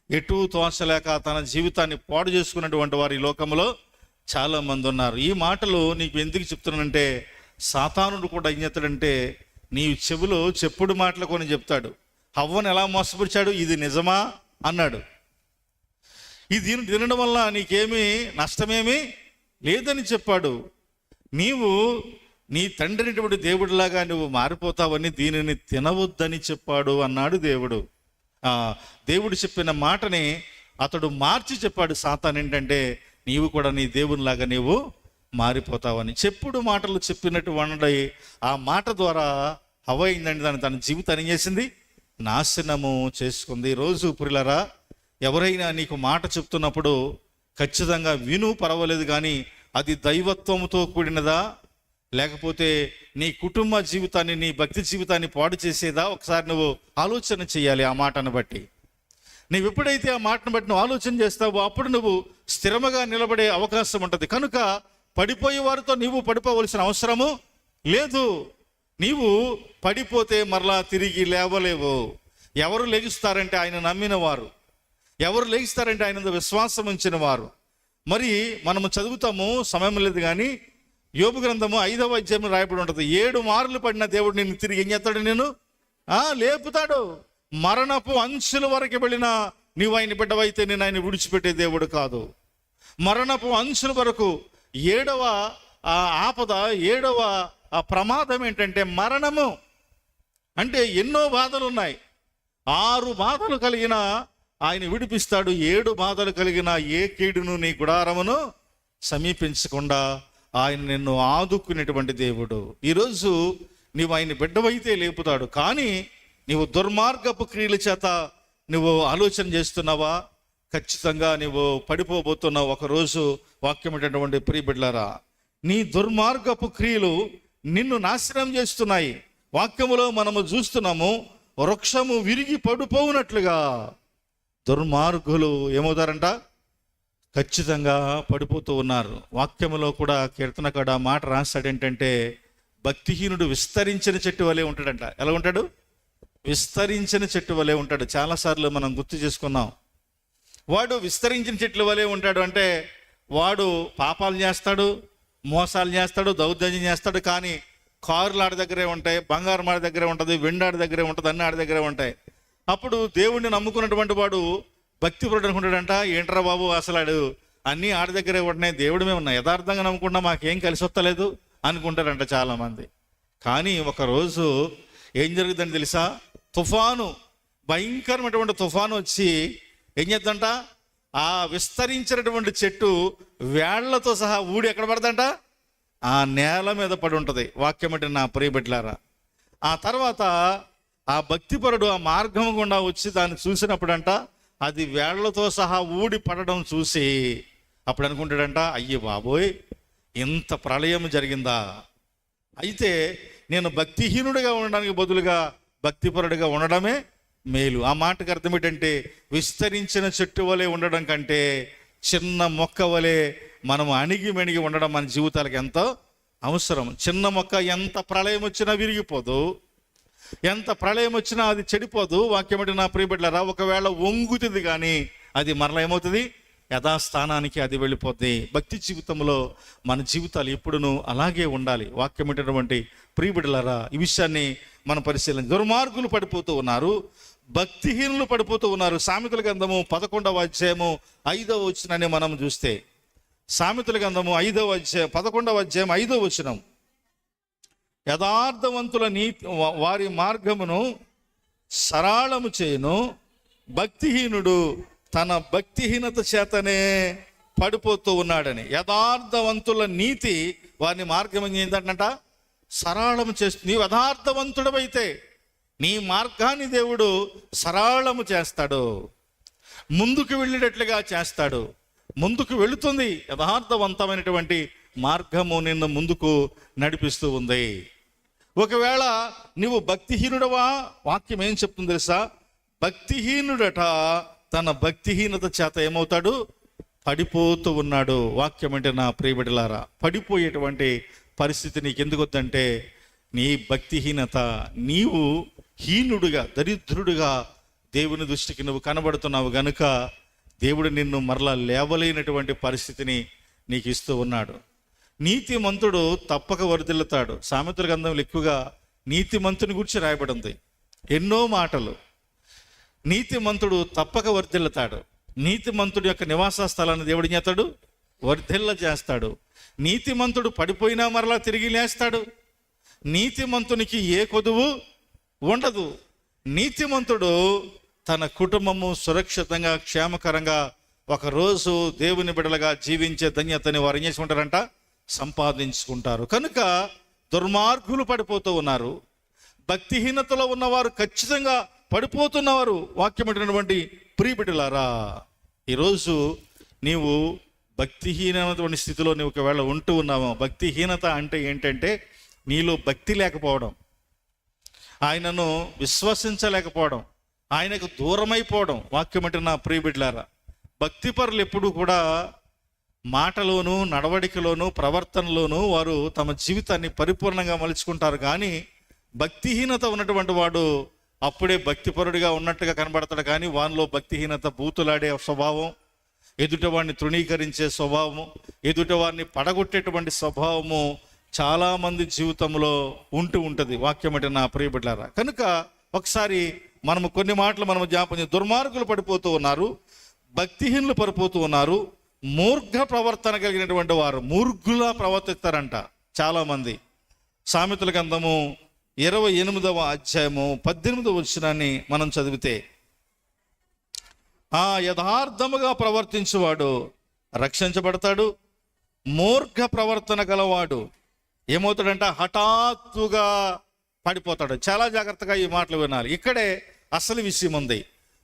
ఎటు తోచలేక తన జీవితాన్ని పాడు చేసుకున్నటువంటి వారు ఈ లోకంలో చాలామంది ఉన్నారు. ఈ మాటలు నీకు ఎందుకు చెప్తున్నానంటే, సాతానుడు కూడా ఏం చేస్తాడంటే నీ చెవిలో చెప్పుడు మాటలు కొని చెప్తాడు. హవ్వను ఎలా మోసపరిచాడు? ఇది నిజమా అన్నాడు. ఇది తినడం వల్ల నీకేమీ నష్టమేమీ లేదని చెప్పాడు. నీవు నీ తండ్రినటువంటి దేవుడిలాగా నువ్వు మారిపోతావని దీనిని తినవద్దని చెప్పాడు అన్నాడు దేవుడు. దేవుడు చెప్పిన మాటని అతడు మార్చి చెప్పాడు సాతాను. ఏంటంటే నీవు కూడా నీ దేవునిలాగా నీవు మారిపోతావని. చెప్పుడు మాటలు చెప్పినట్టు వండి ఆ మాట ద్వారా హవ్వ అయిందండి, తన జీవితాన్ని ఏం చేసింది? నాశనము చేసుకుంది. రోజు ప్రియులారా, ఎవరైనా నీకు మాట చెప్తున్నప్పుడు ఖచ్చితంగా విను, పర్వాలేదు, కానీ అది దైవత్వంతో కూడినదా లేకపోతే నీ కుటుంబ జీవితాన్ని, నీ భక్తి జీవితాన్ని పాడు చేసేదా? ఒకసారి నువ్వు ఆలోచన చేయాలి. ఆ మాటను బట్టి నువ్వు ఎప్పుడైతే ఆ మాటను బట్టి నువ్వు ఆలోచన చేస్తావో అప్పుడు నువ్వు స్థిరముగా నిలబడే అవకాశం ఉంటుంది. కనుక పడిపోయే వారితో నీవు పడిపోవలసిన అవసరము లేదు. నీవు పడిపోతే మరలా తిరిగి లేవలేవు. ఎవరు లెగుస్తారంటే ఆయన నమ్మిన వారు. ఎవరు లెగుస్తారంటే ఆయన విశ్వాసం ఉంచిన వారు. మరి మనము చదువుతాము, సమయం లేదు కానీ యోబు గ్రంథము 5వ అధ్యాయంలో రాయబడి ఉంటుంది. 7 మార్లు పడిన దేవుడు నిన్ను తిరిగి ఏం చేస్తాడు? నేను లేపుతాడు. మరణపు అంచుల వరకు వెళ్ళినా నీవు ఆయన బిడ్డవైతే నేను ఆయన విడిచిపెట్టే దేవుడు కాదు. మరణపు అంచుల వరకు 7వ ఆపద, 7వ ప్రమాదం ఏంటంటే మరణము. అంటే ఎన్నో బాధలు ఉన్నాయి. 6 బాధలు కలిగిన ఆయన విడిపిస్తాడు. 7 బాధలు కలిగిన ఏ కీడును నీ గుడారమును సమీపించకుండా ఆయన నిన్ను ఆదుకునేటువంటి దేవుడు. ఈరోజు నీవు ఆయన బిడ్డవైతే లేపుతాడు. కానీ నీవు దుర్మార్గపు క్రియల చేత నువ్వు ఆలోచన చేస్తున్నావా? ఖచ్చితంగా నువ్వు పడిపోబోతున్నావు ఒకరోజు. వాక్యం ఏంటటువంటి ప్రియ బిడ్డలారా, నీ దుర్మార్గపు క్రియలు నిన్ను నాశనం చేస్తున్నాయి. వాక్యములో మనము చూస్తున్నాము, వృక్షము విరిగి పడిపోవునట్లుగా దుర్మార్గులు ఏమవుతారంట? ఖచ్చితంగా పడిపోతూ ఉన్నారు. వాక్యములో కూడా కీర్తనకాడు ఆ మాట రాస్తాడు ఏంటంటే, భక్తిహీనుడు విస్తరించిన చెట్టు వలె ఉంటాడంట. ఎలా ఉంటాడు? విస్తరించిన చెట్టు వలె ఉంటాడు. చాలాసార్లు మనం గుర్తు చేసుకున్నాం. వాడు విస్తరించిన చెట్ల వలె ఉంటాడు అంటే వాడు పాపాలు చేస్తాడు, మోసాలు చేస్తాడు, దౌర్జన్యం చేస్తాడు. కానీ కారులు ఆడి దగ్గరే ఉంటాయి, బంగారం ఆడి దగ్గరే ఉంటుంది, వెండి ఆడి దగ్గరే ఉంటుంది, అన్ని ఆడి దగ్గరే ఉంటాయి. అప్పుడు దేవుణ్ణి నమ్ముకున్నటువంటి వాడు భక్తిపరుడు అనుకుంటాడంట, ఏంట్రా బాబు అసలు ఆడు అన్నీ ఆడి దగ్గరే ఉంటున్నాయి, దేవుడు మేము యథార్థంగా నమ్ముకున్నా మాకేం కలిసి వస్తలేదు అనుకుంటారంట చాలామంది. కానీ ఒకరోజు ఏం జరుగుతుందని తెలుసా? తుఫాను, భయంకరమైనటువంటి తుఫాను వచ్చి ఏం చేద్దంట? ఆ విస్తరించినటువంటి చెట్టు వేళ్లతో సహా ఊడి ఎక్కడ పడదంట? ఆ నేల మీద పడి ఉంటుంది. వాక్యం అంటే నా ప్రియ బిడ్డలారా, ఆ తర్వాత ఆ భక్తిపరుడు ఆ మార్గం గుండా వచ్చి దాన్ని చూసినప్పుడంట అది వేళ్లతో సహా ఊడి పడడం చూసి అప్పుడు అనుకుంటాడంట, అయ్యి బాబోయ్ ఇంత ప్రళయం జరిగిందా, అయితే నేను భక్తిహీనుడిగా ఉండడానికి బదులుగా భక్తిపరుడిగా ఉండడమే మేలు. ఆ మాటకు అర్థం ఏంటంటే, విస్తరించిన చెట్టు వలె ఉండడం కంటే చిన్న మొక్క వలె మనం అణిగి మెణిగి ఉండడం మన జీవితాలకు ఎంతో అవసరం. చిన్న మొక్క ఎంత ప్రళయం వచ్చినా విరిగిపోదు, ఎంత ప్రళయం వచ్చినా అది చెడిపోదు. వాక్యం అంటే నా ప్రియ బిడ్డలారా, ఒకవేళ వంగుతుంది కానీ అది మరలా ఏమవుతుంది? యథాస్థానానికి అది వెళ్ళిపోద్ది. భక్తి జీవితంలో మన జీవితాలు ఎప్పుడునూ అలాగే ఉండాలి. వాక్యం ఏంటటువంటి ప్రియ బిడ్డలారా, ఈ విషయాన్ని మనం పరిశీలించి, దుర్మార్గులు పడిపోతూ ఉన్నారు, భక్తిహీనులు పడిపోతూ ఉన్నారు. సామెతల గ్రంథము 11వ అధ్యాయము 5వ వచనాన్ని మనం చూస్తే, సామెతల గ్రంథము 5వ అధ్యాయం 11వ అధ్యాయం 5వ వచనం, యథార్థవంతుల నీతి వారి మార్గమును సరళము చేయును, భక్తిహీనుడు తన భక్తిహీనత చేతనే పడిపోతూ ఉన్నాడని. యథార్థవంతుల నీతి వారిని మార్గం ఏంటంట? సరళము చేస్తుంది. నీవు యథార్థవంతుడవైతే నీ మార్గాన్ని దేవుడు సరళము చేస్తాడు, ముందుకు వెళ్ళేటట్లుగా చేస్తాడు. ముందుకు వెళుతుంది యథార్థవంతమైనటువంటి మార్గము నిన్ను ముందుకు నడిపిస్తూ ఉంది. ఒకవేళ నువ్వు భక్తిహీనుడవా, వాక్యం ఏం చెప్తుంది తెలుసా? భక్తిహీనుడట తన భక్తిహీనత చేత ఏమవుతాడు? పడిపోతూ ఉన్నాడు. వాక్యం అంటే నా ప్రియ బిడ్డలారా, పడిపోయేటువంటి పరిస్థితి నీకు ఎందుకు వద్దంటే, నీ భక్తిహీనత, నీవు హీనుడుగా దరిద్రుడుగా దేవుని దృష్టికి నువ్వు కనబడుతున్నావు గనుక దేవుడు నిన్ను మరలా లేవలేనటువంటి పరిస్థితిని నీకు ఇస్తూ ఉన్నాడు. నీతిమంతుడు తప్పక వర్ధిల్లుతాడు. సామెతల గ్రంథంలో ఎక్కువగా నీతిమంతుని గురించి రాయబడింది ఎన్నో మాటలు. నీతిమంతుడు తప్పక వర్ధిల్లుతాడు. నీతిమంతుడి యొక్క నివాస స్థలాన్ని దేవుడు ఏం చేస్తాడు? వర్ధిల్ల చేస్తాడు. నీతిమంతుడు పడిపోయినా మరలా తిరిగి లేస్తాడు. నీతిమంతునికి ఏ కొదువు ఉండదు. నీతిమంతుడు తన కుటుంబము సురక్షితంగా క్షేమకరంగా ఒకరోజు దేవుని బిడ్డలుగా జీవించే ధన్యతని వారు ఏం చేసుకుంటారంట? సంపాదించుకుంటారు. కనుక దుర్మార్గులు పడిపోతూ ఉన్నారు, భక్తిహీనతలో ఉన్నవారు ఖచ్చితంగా పడిపోతున్నవారు. వాక్యమైనటువంటి ప్రియ బిడ్డలారా, ఈరోజు నీవు భక్తిహీనమైనటువంటి స్థితిలో నువ్వు ఒకవేళ ఉంటూ ఉన్నావు. భక్తిహీనత అంటే ఏంటంటే నీలో భక్తి లేకపోవడం, ఆయనను విశ్వసించలేకపోవడం, ఆయనకు దూరమైపోవడం. వాక్యం అంటే నా ప్రియ బిడ్డలారా, భక్తిపరులు ఎప్పుడు కూడా మాటలోను, నడవడికలోను, ప్రవర్తనలోను వారు తమ జీవితాన్ని పరిపూర్ణంగా మలుచుకుంటారు. కానీ భక్తిహీనత ఉన్నటువంటి వాడు అప్పుడే భక్తిపరుడిగా ఉన్నట్టుగా కనబడతాడు, కానీ వానిలో భక్తిహీనత బూతులాడే స్వభావం, ఎదుటివాడిని తృణీకరించే స్వభావము, ఎదుటివారిని పడగొట్టేటువంటి స్వభావము చాలామంది జీవితంలో ఉంటుంది. వాక్యం అంటే నా ప్రియ బిడ్డలారా, కనుక ఒకసారి మనము కొన్ని మాటలు మనము జ్ఞాపకం, దుర్మార్గులు పడిపోతూ ఉన్నారు, భక్తిహీనులు పడిపోతూ ఉన్నారు, మూర్ఘ ప్రవర్తన కలిగినటువంటి వారు మూర్ఘులా ప్రవర్తిస్తారంట చాలామంది. సామెతల గ్రంథము 28వ అధ్యాయము 18వ వచనాన్ని మనం చదివితే, యథార్థముగా ప్రవర్తించువాడు రక్షించబడతాడు, మూర్ఘ ప్రవర్తన గలవాడు ఏమవుతాడంట, హఠాత్తుగా పడిపోతాడు. చాలా జాగ్రత్తగా ఈ మాటలు వినాలి. ఇక్కడే అసలు విషయం ఉంది.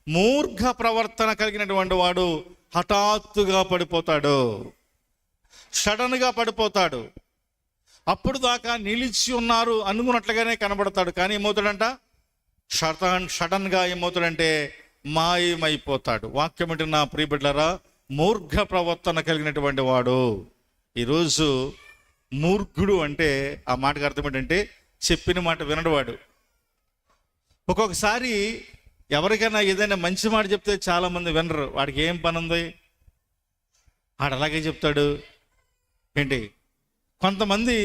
మూర్ఘ ప్రవర్తన కలిగినటువంటి వాడు హఠాత్తుగా పడిపోతాడు, సడన్గా పడిపోతాడు. అప్పుడు దాకా నిలిచి ఉన్నారు అనుకున్నట్లుగానే కనబడతాడు, కానీ ఏమవుతాడంట, సడన్గా ఏమవుతాడంటే మాయమైపోతాడు. వాక్యం అంటే నా ప్రియ బిడ్డలారా, మూర్ఘ ప్రవర్తన కలిగినటువంటి వాడు. ఈరోజు మూర్ఘుడు అంటే ఆ మాటకు అర్థం ఏంటంటే చెప్పిన మాట వినడువాడు. ఒక్కొక్కసారి ఎవరికైనా ఏదైనా మంచి మాట చెప్తే చాలామంది వినరు. వాడికి ఏం పని ఉంది, వాడు అలాగే చెప్తాడు ఏంటి. కొంతమంది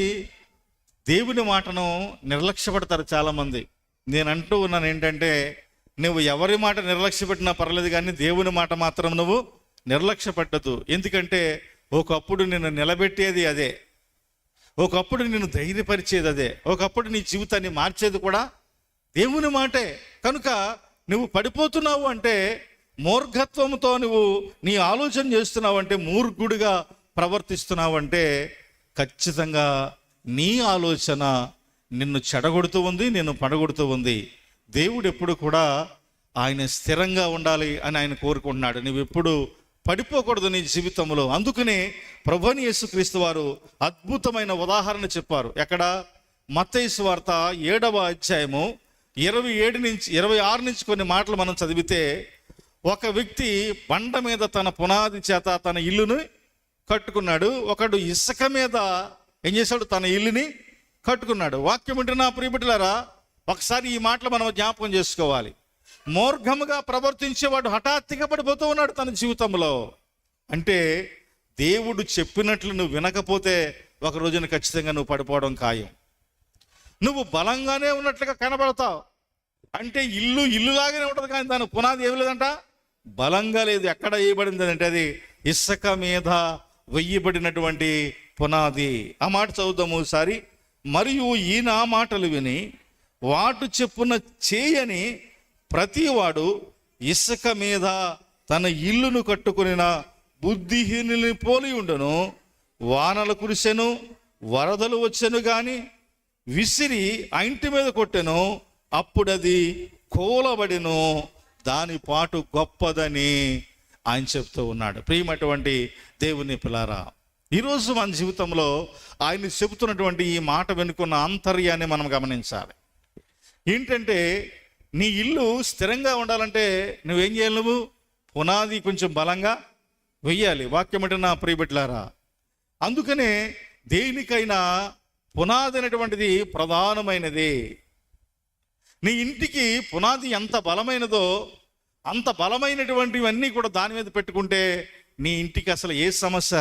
దేవుని మాటను నిర్లక్ష్యపడతారు చాలామంది. నేను అంటూ ఉన్నాను ఏంటంటే, నువ్వు ఎవరి మాట నిర్లక్ష్య పెట్టినా పర్లేదు, కానీ దేవుని మాట మాత్రం నువ్వు నిర్లక్ష్య పెట్టద్దు. ఎందుకంటే ఒకప్పుడు నిన్ను నిలబెట్టేది అదే, ఒకప్పుడు నిన్ను ధైర్యపరిచేది అదే, ఒకప్పుడు నీ జీవితాన్ని మార్చేది కూడా దేవుని మాటే. కనుక నువ్వు పడిపోతున్నావు అంటే, మూర్ఘత్వంతో నువ్వు నీ ఆలోచన చేస్తున్నావు అంటే, మూర్ఖుడిగా ప్రవర్తిస్తున్నావు అంటే, ఖచ్చితంగా నీ ఆలోచన నిన్ను చెడగొడుతూ ఉంది, నిన్ను పడగొడుతూ ఉంది. దేవుడు ఎప్పుడు కూడా ఆయన స్థిరంగా ఉండాలి అని ఆయన కోరుకుంటున్నాడు. నువ్వు ఎప్పుడు పడిపోకూడదు నీ జీవితంలో. అందుకనే ప్రభువైన యేసుక్రీస్తు వారు అద్భుతమైన ఉదాహరణ చెప్పారు. ఎక్కడ? మత్తయి సువార్త 7వ అధ్యాయము 27-26 నుంచి కొన్ని మాటలు మనం చదివితే, ఒక వ్యక్తి బండ మీద తన పునాది చేత తన ఇల్లును కట్టుకున్నాడు, ఒకడు ఇసుక మీద ఏం చేశాడు, తన ఇల్లుని కట్టుకున్నాడు. వాక్యం అంటే నా ప్రియ బిడ్డలారా, ఒకసారి ఈ మాటలు మనం జ్ఞాపకం చేసుకోవాలి. మూర్ఘముగా ప్రవర్తించేవాడు హఠాత్తుగా పడిపోతూ ఉన్నాడు తన జీవితంలో. అంటే దేవుడు చెప్పినట్లు నువ్వు వినకపోతే ఒక రోజున ఖచ్చితంగా నువ్వు పడిపోవడం ఖాయం. నువ్వు బలంగానే ఉన్నట్లుగా కనబడతావు, అంటే ఇల్లులాగానే ఉంటుంది, కానీ దాని పునాది ఏమి లేదంట, బలంగా లేదు. ఎక్కడ వేయబడింది అంటే అది ఇసుక మీద వెయ్యబడినటువంటి పునాది. ఆ మాట చదువుదాము ఒకసారి. మరియు ఈ నా మాటలు విని వాటు చెప్పున చేయని ప్రతివాడు ఇసుక మీద తన ఇల్లును కట్టుకుని బుద్ధిహీనుని పోలి ఉండును. వానలు కురిసెను, వరదలు వచ్చెను, కానీ విసిరి ఆ ఇంటి మీద కొట్టెను, అప్పుడది కూలబడిను, దాని పాటు గొప్పదని ఆయన చెప్తూ ఉన్నాడు. ప్రియమైనటువంటి దేవుని పిల్లారా, ఈరోజు మన జీవితంలో ఆయన చెబుతున్నటువంటి ఈ మాట వెనుకున్న ఆంతర్యాన్ని మనం గమనించాలి. ఏంటంటే, నీ ఇల్లు స్థిరంగా ఉండాలంటే నువ్వేం చేయాలి, నువ్వు పునాది కొంచెం బలంగా వెయ్యాలి. వాక్యం అంటే నా ప్రియ బిడ్డలారా, అందుకనే దేనికైనా పునాది అనేటువంటిది ప్రధానమైనది. నీ ఇంటికి పునాది ఎంత బలమైనదో అంత బలమైనటువంటివన్నీ కూడా దాని మీద పెట్టుకుంటే నీ ఇంటికి అసలు ఏ సమస్య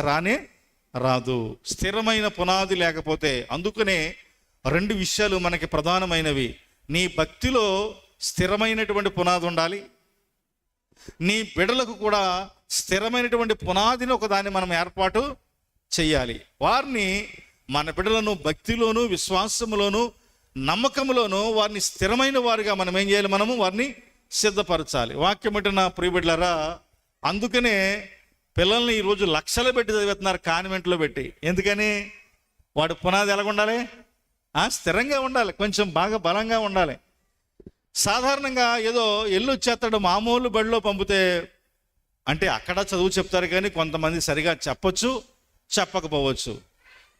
రాదు, స్థిరమైన పునాది లేకపోతే. అందుకనే 2 విషయాలు మనకి ప్రధానమైనవి. నీ భక్తిలో స్థిరమైనటువంటి పునాది ఉండాలి, నీ బిడ్డలకు కూడా స్థిరమైనటువంటి పునాదిని ఒకదాన్ని మనం ఏర్పాటు చేయాలి. వారిని, మన బిడ్డలను భక్తిలోను, విశ్వాసములోను, నమ్మకంలోను వారిని స్థిరమైన వారిగా మనం ఏం చేయాలి, మనము వారిని సిద్ధపరచాలి. వాక్యం అంటే నా ప్రియ బిడ్డలారా, అందుకనే పిల్లల్ని ఈరోజు లక్షలు పెట్టి చదివేస్తున్నారు కాన్వెంట్లో పెట్టి. ఎందుకని? వాడు పునాది ఎలాగ ఉండాలి, స్థిరంగా ఉండాలి, కొంచెం బాగా బలంగా ఉండాలి. సాధారణంగా ఏదో వచ్చేస్తాడు మామూలు బడిలో పంపితే, అంటే అక్కడ చదువు చెప్తారు, కానీ కొంతమంది సరిగా చెప్పచ్చు, చెప్పకపోవచ్చు.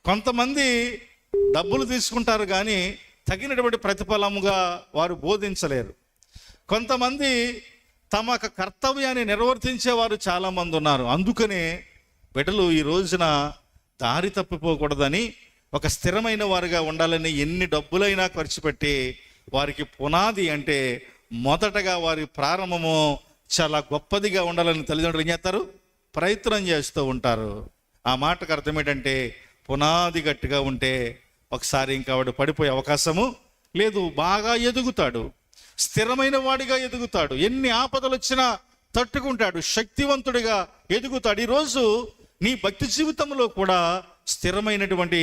కొంతమంది డబ్బులు తీసుకుంటారు కానీ తగినటువంటి ప్రతిఫలముగా వారు బోధించలేరు. కొంతమంది తమ కర్తవ్యాన్ని నిర్వర్తించేవారు చాలామంది ఉన్నారు. అందుకనే బిడ్డలు ఈ రోజున దారి తప్పిపోకూడదని ఒక స్థిరమైన వారుగా ఉండాలని ఎన్ని డబ్బులైనా ఖర్చు పెట్టి వారికి పునాది అంటే మొదటగా వారి ప్రారంభము చాలా గొప్పదిగా ఉండాలని తల్లిదండ్రులు ఏం చేస్తారు? ప్రయత్నం చేస్తూ ఉంటారు. ఆ మాటకు అర్థం ఏంటంటే పునాది గట్టిగా ఉంటే ఒకసారి ఇంకా వాడు పడిపోయే అవకాశము లేదు, బాగా ఎదుగుతాడు, స్థిరమైన వాడిగా ఎదుగుతాడు, ఎన్ని ఆపదలు వచ్చినా తట్టుకుంటాడు, శక్తివంతుడిగా ఎదుగుతాడు. ఈరోజు నీ భక్తి జీవితంలో కూడా స్థిరమైనటువంటి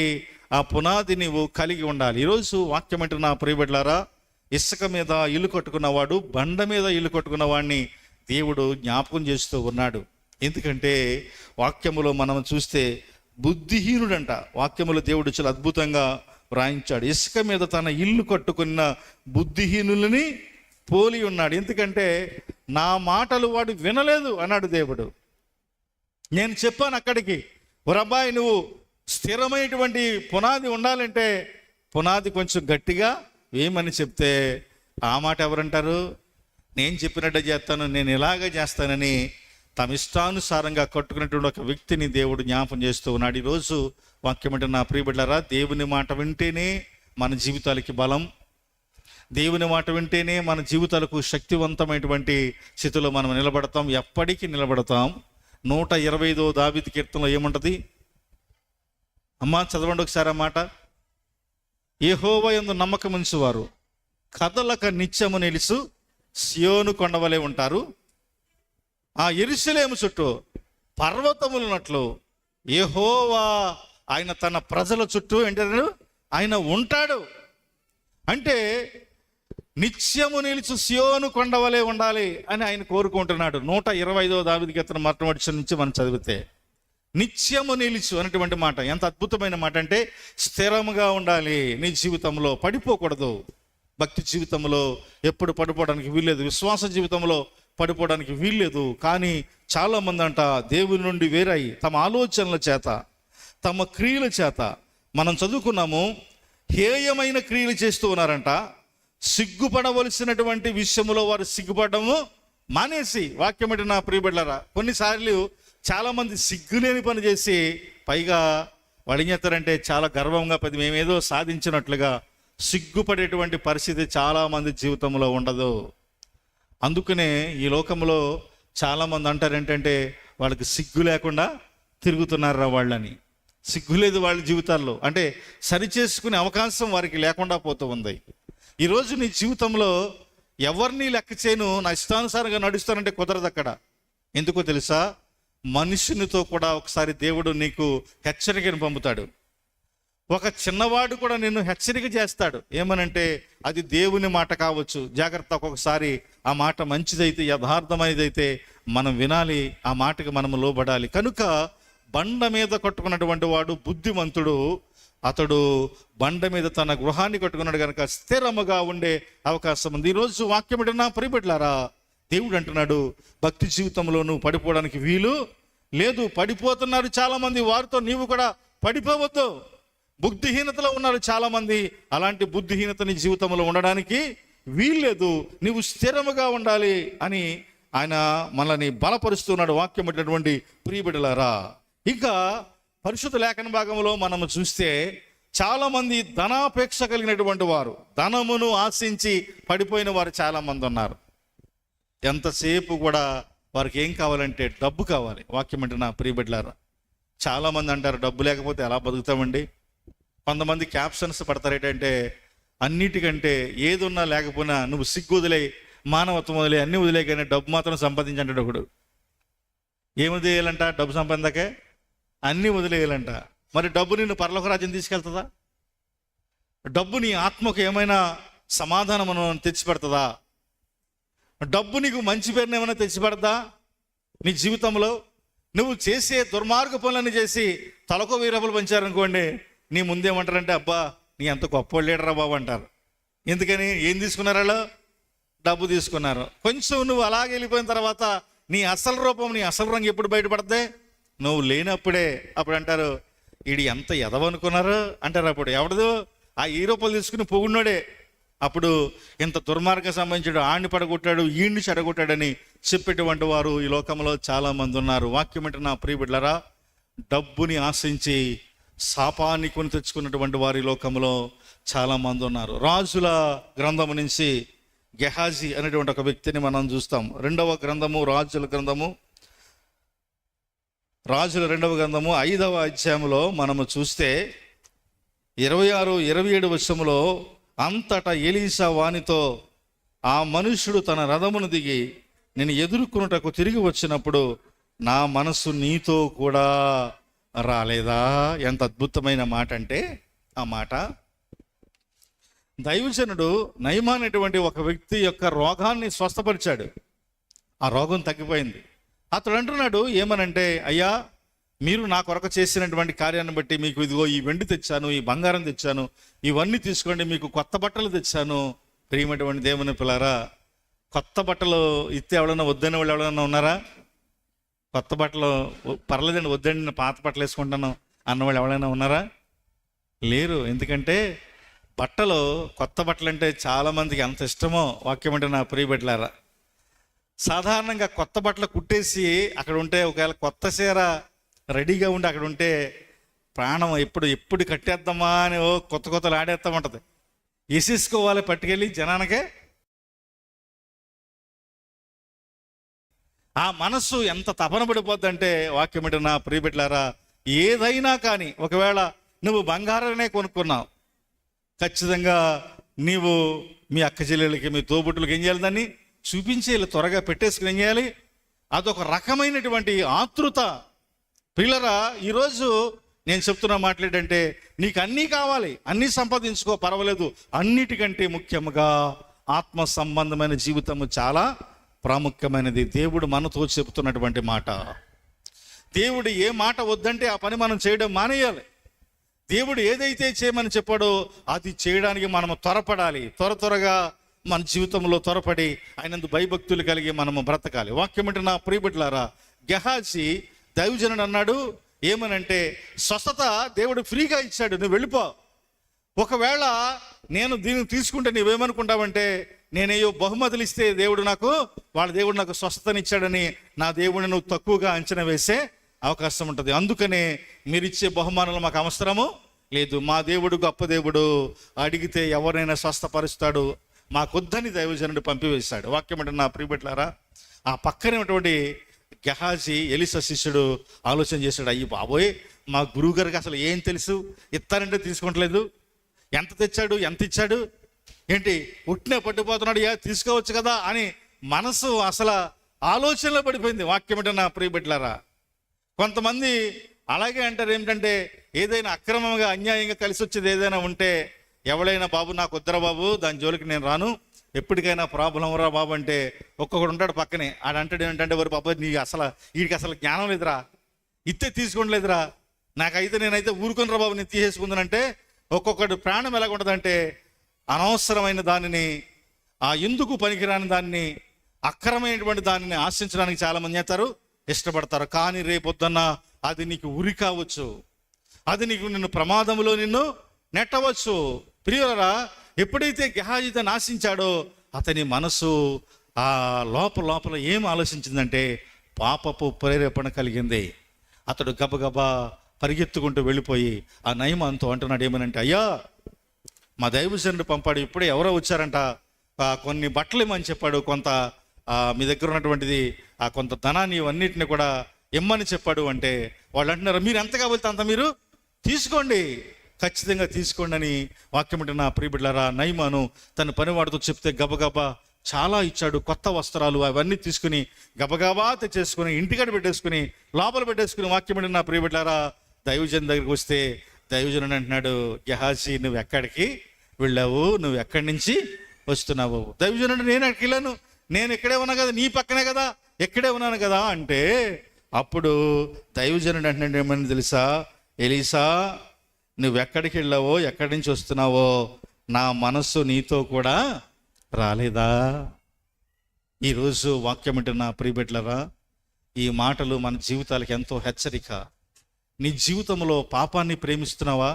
ఆ పునాది నీవు కలిగి ఉండాలి. ఈరోజు వాక్యం అంటే నా ప్రియబిడ్డలారా, ఇసుక మీద ఇల్లు కట్టుకున్నవాడు బండ మీద ఇల్లు కట్టుకున్న వాడిని దేవుడు జ్ఞాపకం చేస్తూ ఉన్నాడు. ఎందుకంటే వాక్యములో మనం చూస్తే బుద్ధిహీనుడంట. వాక్యములో దేవుడు చాలా అద్భుతంగా వ్రాయించాడు. ఇసుక మీద తన ఇల్లు కట్టుకున్న బుద్ధిహీనులని పోలి ఉన్నాడు. ఎందుకంటే నా మాటలు వాడు వినలేదు అన్నాడు దేవుడు. నేను చెప్పాను అక్కడికి, ఒరబ్బాయి నువ్వు స్థిరమైనటువంటి పునాది ఉండాలంటే పునాది కొంచెం గట్టిగా వేయమని చెప్తే ఆ మాట ఎవరంటారు? నేను చెప్పినట్టు చేస్తాను, నేను ఇలాగే చేస్తానని తమ ఇష్టానుసారంగా కట్టుకున్నటువంటి ఒక వ్యక్తిని దేవుడు జ్ఞాపం చేస్తూ ఉన్నాడు. ఈరోజు వాక్యం అంటే నా ప్రియబిడ్డలారా, దేవుని మాట వింటేనే మన జీవితాలకి బలం, దేవుని మాట వింటేనే మన జీవితాలకు శక్తివంతమైనటువంటి స్థితిలో మనం నిలబడతాం, ఎప్పటికీ నిలబడతాం. 125వ దావీదు కీర్తనలో ఏముంటుంది అమ్మా? చదవండి ఒకసారి ఆ మాట. యెహోవా యందు నమ్మకం ఉంచువారు కదలక నిత్యము నిలుసు సియోను కొండవలే ఉంటారు. ఆ యెరూషలేము చుట్టూ పర్వతములున్నట్లు యెహోవా ఆయన తన ప్రజల చుట్టూ ఏంటంటే ఆయన ఉంటాడు. అంటే నిత్యము నిలుచు సియోను కొండవలే ఉండాలి అని ఆయన కోరుకుంటున్నాడు. 125వ దావీదు కీర్తన మొట్టమొదటి నుంచి మనం చదివితే నిత్యము నిలుచు అనేటువంటి మాట ఎంత అద్భుతమైన మాట అంటే స్థిరముగా ఉండాలి నీ జీవితంలో, పడిపోకూడదు. భక్తి జీవితంలో ఎప్పుడు పడిపోవడానికి వీల్లేదు, విశ్వాస జీవితంలో పడిపోవడానికి వీల్లేదు. కానీ చాలామంది అంట దేవుని నుండి వేరై తమ ఆలోచనల చేత, తమ క్రియల చేత, మనం చదువుకున్నాము, హేయమైన క్రియలు చేస్తూ ఉన్నారంట. సిగ్గుపడవలసినటువంటి విషయంలో వారు సిగ్గుపడము మానేసి, వాక్యం అంటే నా ప్రియబిడ్డలారా, కొన్నిసార్లు చాలామంది సిగ్గులేని పని చేసి పైగా వాడు ఏం చేస్తారంటే చాలా గర్వంగా మేమేదో సాధించినట్లుగా సిగ్గుపడేటువంటి పరిస్థితి చాలామంది జీవితంలో ఉండదు. అందుకనే ఈ లోకంలో చాలామంది అంటారు ఏంటంటే వాళ్ళకి సిగ్గు లేకుండా తిరుగుతున్నారా వాళ్ళని. సిగ్గు లేదు వాళ్ళ జీవితాల్లో, అంటే సరిచేసుకునే అవకాశం వారికి లేకుండా పోతూ ఉంది. ఈరోజు నీ జీవితంలో ఎవరిని లెక్క చేయను, నా ఇష్టానుసారంగా నడుస్తానంటే కుదరదు అక్కడ. ఎందుకో తెలుసా? మనుషునితో కూడా ఒకసారి దేవుడు నీకు హెచ్చరికను పంపుతాడు. ఒక చిన్నవాడు కూడా నిన్ను హెచ్చరిక చేస్తాడు. ఏమనంటే అది దేవుని మాట కావచ్చు, జాగ్రత్త. ఒక్కొక్కసారి ఆ మాట మంచిదైతే, యథార్థమైనదైతే మనం వినాలి, ఆ మాటకి మనము లోబడాలి. కనుక బండ మీద కట్టుకున్నటువంటి వాడు బుద్ధిమంతుడు. అతడు బండ మీద తన గృహాన్ని కట్టుకున్నాడు కనుక స్థిరముగా ఉండే అవకాశం ఉంది. ఈరోజు వాక్యం నా ప్రియబిడ్డలారా, దేవుడు అంటున్నాడు భక్తి జీవితంలో నువ్వు పడిపోవడానికి వీలు లేదు. పడిపోతున్నారు చాలామంది, వారితో నీవు కూడా పడిపోవద్దు. బుద్ధిహీనతలో ఉన్నారు చాలామంది, అలాంటి బుద్ధిహీనత నీ జీవితంలో ఉండడానికి వీల్లేదు. నీవు స్థిరముగా ఉండాలి అని ఆయన మనల్ని బలపరుస్తున్నాడు. వాక్యం అటువంటి ప్రియబిడ్డలారా, ఇంకా పరిశుద్ధ లేఖన భాగంలో మనము చూస్తే చాలామంది ధనాపేక్ష కలిగినటువంటి వారు, ధనమును ఆశించి పడిపోయిన వారు చాలామంది ఉన్నారు. ఎంతసేపు కూడా వారికి ఏం కావాలంటే డబ్బు కావాలి. వాక్యం అంటే నా ప్రియబిడ్డలారా, చాలామంది అంటారు డబ్బు లేకపోతే ఎలా బతుకుతామండి. కొంతమంది క్యాప్షన్స్ పడతారు ఏంటంటే అన్నిటికంటే ఏది ఉన్నా లేకపోయినా నువ్వు సిగ్గు వదిలే, మానవత్వం వదిలే, అన్ని వదిలే, కానీ డబ్బు మాత్రం సంపాదించంటాడు ఒకడు. ఏం వదిలేయాలంట? డబ్బు సంపాదకే అన్నీ వదిలేయాలంట. మరి డబ్బు నిన్ను పరలోక రాజ్యం తీసుకెళ్తుందా? డబ్బు నీ ఆత్మకు ఏమైనా సమాధానమును తెచ్చిపెడుతుందా? డబ్బు నీకు మంచి పేరుని ఏమైనా తెచ్చిపెడతా? నీ జీవితంలో నువ్వు చేసే దుర్మార్గ పనులన్నీ చేసి తలకు 1000 రూపాయలు పంచారనుకోండి, నీ ముందేమంటారంటే అబ్బా నీ అంత గొప్ప లీడరా బాబు అంటారు. ఎందుకని? ఏం తీసుకున్నారు వాళ్ళు? డబ్బు తీసుకున్నారు. కొంచెం నువ్వు అలాగే వెళ్ళిపోయిన తర్వాత నీ అసలు రూపం, నీ అసలు రంగు ఎప్పుడు బయటపడతాయి? నువ్వు లేనప్పుడే. అప్పుడు అంటారు వీడు ఎంత ఎదవనుకున్నారు అంటారు. అప్పుడు ఎవడదు? ఆ 1000 రూపాయలు తీసుకుని పొగుడినోడే. అప్పుడు ఇంత దుర్మార్గం సంబంధించాడు, ఆడిని పడగొట్టాడు, ఈడిని చెడగొట్టాడని చెప్పేటువంటి వారు ఈ లోకంలో చాలామంది ఉన్నారు. వాక్యం అంటే నా ప్రియబిడ్డలారా, డబ్బుని ఆశించి శాపాన్ని కొని తెచ్చుకున్నటువంటి వారి లోకంలో చాలామంది ఉన్నారు. రాజుల గ్రంథము నుంచి గెహాజీ అనేటువంటి ఒక వ్యక్తిని మనం చూస్తాం. రెండవ గ్రంథము రాజుల గ్రంథము 5వ అధ్యాయంలో మనము చూస్తే 26-27 వచనంలో, అంతటా ఎలీషా వానితో, ఆ మనుష్యుడు తన రథమును దిగి నేను ఎదుర్కొనుటకు తిరిగి వచ్చినప్పుడు నా మనసు నీతో కూడా రాలేదా? ఎంత అద్భుతమైన మాట అంటే ఆ మాట. దైవజనుడు నయమాన్ అనేటువంటి ఒక వ్యక్తి యొక్క రోగాన్ని స్వస్థపరిచాడు. ఆ రోగం తగ్గిపోయింది. అతడు అంటున్నాడు ఏమనంటే, అయ్యా, మీరు నా కొరకు చేసినటువంటి కార్యాన్ని బట్టి మీకు ఇదిగో ఈ వెండి తెచ్చాను, ఈ బంగారం తెచ్చాను, ఇవన్నీ తీసుకోండి, మీకు కొత్త బట్టలు తెచ్చాను. ప్రియమైనటువంటి దేవుని పిల్లారా, కొత్త బట్టలు ఇస్తే ఎవడన్నా వద్దని వాళ్ళు ఎవడన్నా ఉన్నారా? కొత్త బట్టలు పర్లేదండి, వద్దండి, నేను పాత బట్టలు వేసుకుంటాను అన్నవాళ్ళు ఎవరైనా ఉన్నారా? లేరు. ఎందుకంటే బట్టలు, కొత్త బట్టలు అంటే చాలామందికి ఎంత ఇష్టమో వాక్యం అంటే నా ప్రియ బిడ్డలారా. సాధారణంగా కొత్త బట్టలు కుట్టేసి అక్కడ ఉంటే, ఒకవేళ కొత్త చీర రెడీగా ఉండి అక్కడ ఉంటే ప్రాణం ఎప్పుడు కట్టేద్దామా అని కొత్తలు ఆడేస్తా ఉంటుంది. వేసేసుకోవాలి పట్టుకెళ్ళి జనానికే. ఆ మనస్సు ఎంత తపన పడిపోద్దంటే వాక్యం అంటే నా ప్రియ బిడ్డలారా, ఏదైనా కానీ ఒకవేళ నువ్వు బంగారాన్నే కొనుక్కున్నావు, ఖచ్చితంగా నీవు మీ అక్క చెల్లెళ్ళకి, మీ తోబుట్టులకి ఏం చేయాలి? దాన్ని చూపించేయాలి, త్వరగా పెట్టేసుకుని ఏం చేయాలి? అదొక రకమైనటువంటి ఆతృత. పిల్లరా, ఈరోజు నేను చెప్తున్న మాట్లాడంటే, నీకు అన్నీ కావాలి, అన్నీ సంపాదించుకో, పర్వాలేదు. అన్నిటికంటే ముఖ్యంగా ఆత్మ సంబంధమైన జీవితము చాలా ప్రాముఖ్యమైనది. దేవుడు మనతో చెబుతున్నటువంటి మాట. దేవుడు ఏ మాట వద్దంటే ఆ పని మనం చేయడం మానేయాలి. దేవుడు ఏదైతే చేయమని చెప్పాడో అది చేయడానికి మనము త్వరపడాలి. త్వరగా మన జీవితంలో త్వరపడి ఆయనందు భయభక్తులు కలిగి మనము బ్రతకాలి. వాక్యం అంటే నా ప్రియ బిడ్డలారా, గెహాజీ దైవజనుడు అన్నాడు ఏమనంటే, స్వస్థత దేవుడు ఫ్రీగా ఇచ్చాడు, నువ్వు వెళ్ళిపో. ఒకవేళ నేను దీన్ని తీసుకుంటే నువ్వేమనుకుంటావంటే, నేనేయో బహుమతులు ఇస్తే వాళ్ళ దేవుడు నాకు స్వస్థతనిచ్చాడని నా దేవుడిని నువ్వు తక్కువగా అంచనా వేసే అవకాశం ఉంటుంది. అందుకనే మీరు ఇచ్చే బహుమానాలు మాకు అవసరము లేదు. మా దేవుడు గొప్ప దేవుడు, అడిగితే ఎవరైనా స్వస్థపరుస్తాడు, మాకొద్దని దైవజనుడు పంపివేశాడు. వాక్యం అంటే నా ప్రియ బిడ్డలారా, ఆ పక్కనేటువంటి గెహాజీ ఎలీషా శిష్యుడు ఆలోచన చేశాడు, అయ్యి బాబోయ్, మా గురువు గారికి అసలు ఏం తెలుసు, ఇస్తానంటే తీసుకుంటలేదు, ఎంత తెచ్చాడు, ఎంత ఇచ్చాడు, ఏంటి ఉట్టినే పట్టిపోతున్నాడు, తీసుకోవచ్చు కదా అని మనసు అసలు ఆలోచనలో పడిపోయింది. వాక్యం అంటే నా ప్రియ బిడ్డలారా, కొంతమంది అలాగే అంటారు. ఏమిటంటే, ఏదైనా అక్రమంగా అన్యాయంగా కలిసి వచ్చేది ఏదైనా ఉంటే, ఎవడైనా బాబు నాకు వద్దరా బాబు, దాని జోలికి నేను రాను, ఎప్పటికైనా ప్రాబ్లం రా బాబు అంటే ఒక్కొక్కడు ఉంటాడు పక్కనే. ఆడంటాడు ఏంటంటే, వరి బాబు వీడికి అసలు జ్ఞానం లేదురా, ఇత్తే తీసుకోండి లేదురా, నేనైతే ఊరుకొని రా బాబు, నేను తీసేసుకుందానంటే ఒక్కొక్కడు ప్రాణం ఎలాగుంటుందంటే, అనవసరమైన దానిని, ఆ ఎందుకు పనికిరాని దాన్ని, అక్రమైనటువంటి దానిని ఆశించడానికి చాలామంది చేస్తారు, ఇష్టపడతారు. కానీ రేపొద్దున్న అది నీకు ఉరి కావచ్చు, అది నిన్ను ప్రమాదంలో నెట్టవచ్చు. ప్రియులరా, ఎప్పుడైతే గెహాజీ నాశించాడో అతని మనసు ఆ లోపల ఏం ఆలోచించిందంటే పాపపు ప్రేరేపణ కలిగింది. అతడు గబగబా పరిగెత్తుకుంటూ వెళ్ళిపోయి ఆ నయమాన్తో అంటున్నాడు ఏమనంటే, అయ్యా, మా దైవజనుడు పంపాడు, ఇప్పుడే ఎవరో వచ్చారంట, కొన్ని బట్టలు ఇమ్మని చెప్పాడు, కొంత మీ దగ్గర ఉన్నటువంటిది కొంత ధనాన్ని ఇవన్నిటిని కూడా ఇమ్మని చెప్పాడు. అంటే వాళ్ళు అంటున్నారు, మీరు ఎంత కావాలితే అంత మీరు తీసుకోండి, ఖచ్చితంగా తీసుకోండి అని వాక్యం అంటే నా ప్రియ బిడ్డలారా, నయమాను తన పనివాడితో చెప్తే గబగబా చాలా ఇచ్చాడు. కొత్త వస్త్రాలు అవన్నీ తీసుకుని గబగబా తెచ్చేసుకుని ఇంటికాడ పెట్టేసుకుని లోపల పెట్టేసుకుని వాక్యం అంటే నా ప్రియ బిడ్డలారా, దైవజన్ దగ్గరికి వస్తే దైవజనుడు అంటున్నాడు, గెహాజీ, నువ్వు ఎక్కడికి వెళ్ళావు, నువ్వు ఎక్కడి నుంచి వస్తున్నావు? దైవజనుడు, నేను ఎక్కడికి వెళ్ళాను, నేను ఇక్కడే ఉన్నా కదా, నీ పక్కనే కదా, ఎక్కడే ఉన్నాను కదా అంటే, అప్పుడు దైవజనుడు అంటున్నాడు ఏమని తెలుసా, ఎలీషా, నువ్వెక్కడికి వెళ్ళావో, ఎక్కడి నుంచి వస్తున్నావో, నా మనస్సు నీతో కూడా రాలేదా? ఈరోజు వాక్యం అంటే నా ప్రియ బిడ్డలారా, ఈ మాటలు మన జీవితాలకు ఎంతో హెచ్చరిక. నీ జీవితంలో పాపాన్ని ప్రేమిస్తున్నావా?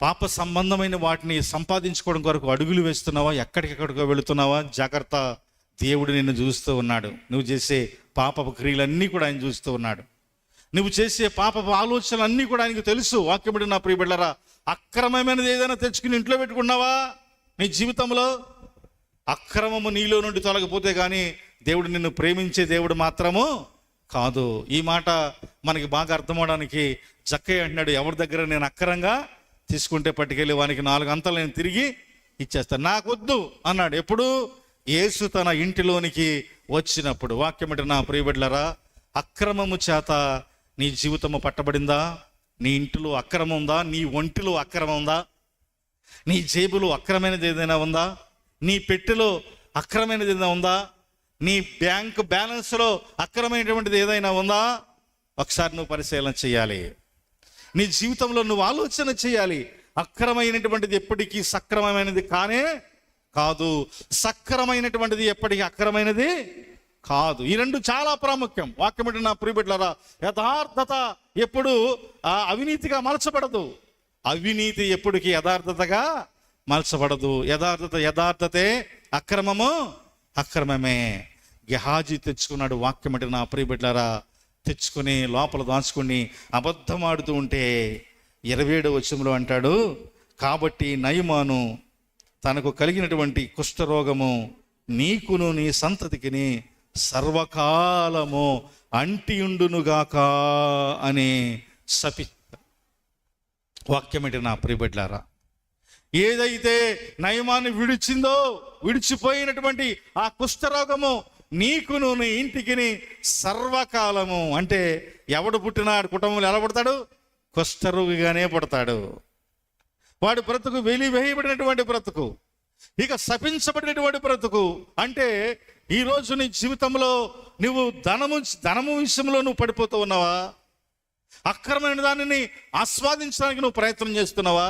పాప సంబంధమైన వాటిని సంపాదించుకోవడం కొరకు అడుగులు వేస్తున్నావా? ఎక్కడికెక్కడికో వెళుతున్నావా? జాగ్రత్త, దేవుడు నిన్ను చూస్తూ ఉన్నాడు. నువ్వు చేసే పాపపు క్రియలన్నీ కూడా ఆయన చూస్తూ ఉన్నాడు. నువ్వు చేసే పాపపు ఆలోచనలు అన్నీ కూడా ఆయనకు తెలుసు. వాక్యబడి నా ప్రియ బిడ్డలారా, అక్రమమైనది ఏదైనా తెచ్చుకుని ఇంట్లో పెట్టుకున్నావా? నీ జీవితంలో అక్రమము నీలో నుండి తొలగిపోతే కానీ దేవుడు నిన్ను ప్రేమించే దేవుడు మాత్రము కాదు. ఈ మాట మనకి బాగా అర్థమవడానికి జక్కయ్య అంటున్నాడు, ఎవరి దగ్గర నేను అక్రంగా తీసుకుంటే పట్టుకెళ్ళి వానికి 4 అంతలు నేను తిరిగి ఇచ్చేస్తాను, నాకొద్దు అన్నాడు. ఎప్పుడు? యేసు తన ఇంటిలోనికి వచ్చినప్పుడు. వాక్యం అంటే నా ప్రియబిడ్డలారా, అక్రమము చేత నీ జీవితము పట్టబడిందా? నీ ఇంటిలో అక్రమం ఉందా? నీ ఒంటిలో అక్రమం ఉందా? నీ జేబులో అక్రమైనది ఏదైనా ఉందా? నీ పెట్టెలో అక్రమైనది ఏదైనా ఉందా? నీ బ్యాంకు బ్యాలెన్స్లో అక్రమైనటువంటిది ఏదైనా ఉందా? ఒకసారి నువ్వు పరిశీలన చేయాలి. నీ జీవితంలో నువ్వు ఆలోచన చేయాలి. అక్రమైనటువంటిది ఎప్పటికీ సక్రమమైనది కానే కాదు, సక్రమైనటువంటిది ఎప్పటికీ అక్రమైనది కాదు. ఈ రెండు చాలా ప్రాముఖ్యం. వాక్యం అంటే నా ప్రియబిడ్డలారా, యథార్థత ఎప్పుడు అవినీతిగా మలచబడదు. అవినీతి ఎప్పటికీ యథార్థతగా మలచబడదు. యథార్థతే, అక్రమము అక్రమమే. గెహాజీ తెచ్చుకున్నాడు. వాక్యం అంటే నా ప్రియబిడ్డలారా, తెచ్చుకుని లోపల దాచుకుని అబద్ధం ఆడుతూ ఉంటే 27వ వచనంలో అంటాడు, కాబట్టి నయమాను తనకు కలిగినటువంటి కుష్ఠరోగము నీకును నీ సంతతికిని సర్వకాలము అంటియుండునుగాక అని శపి. వాక్యం అంటే నా ప్రియబిడ్డలారా, ఏదైతే నయమాన్ని విడిచిపోయినటువంటి ఆ కుష్ఠరోగము నీకును నీ ఇంటికి సర్వకాలము అంటే ఎవడు పుట్టినాడు కుటుంబంలో ఎలా పుడతాడు? కుష్ఠరోగిగానే పుడతాడు. వాడి బ్రతుకు వెలివేయబడినటువంటి బ్రతుకు, ఇక శపించబడినటువంటి బ్రతుకు. అంటే ఈరోజు నీ జీవితంలో నువ్వు ధనము విషయంలో నువ్వు పడిపోతూ ఉన్నావా? అక్రమైన దానిని ఆస్వాదించడానికి నువ్వు ప్రయత్నం చేస్తున్నావా?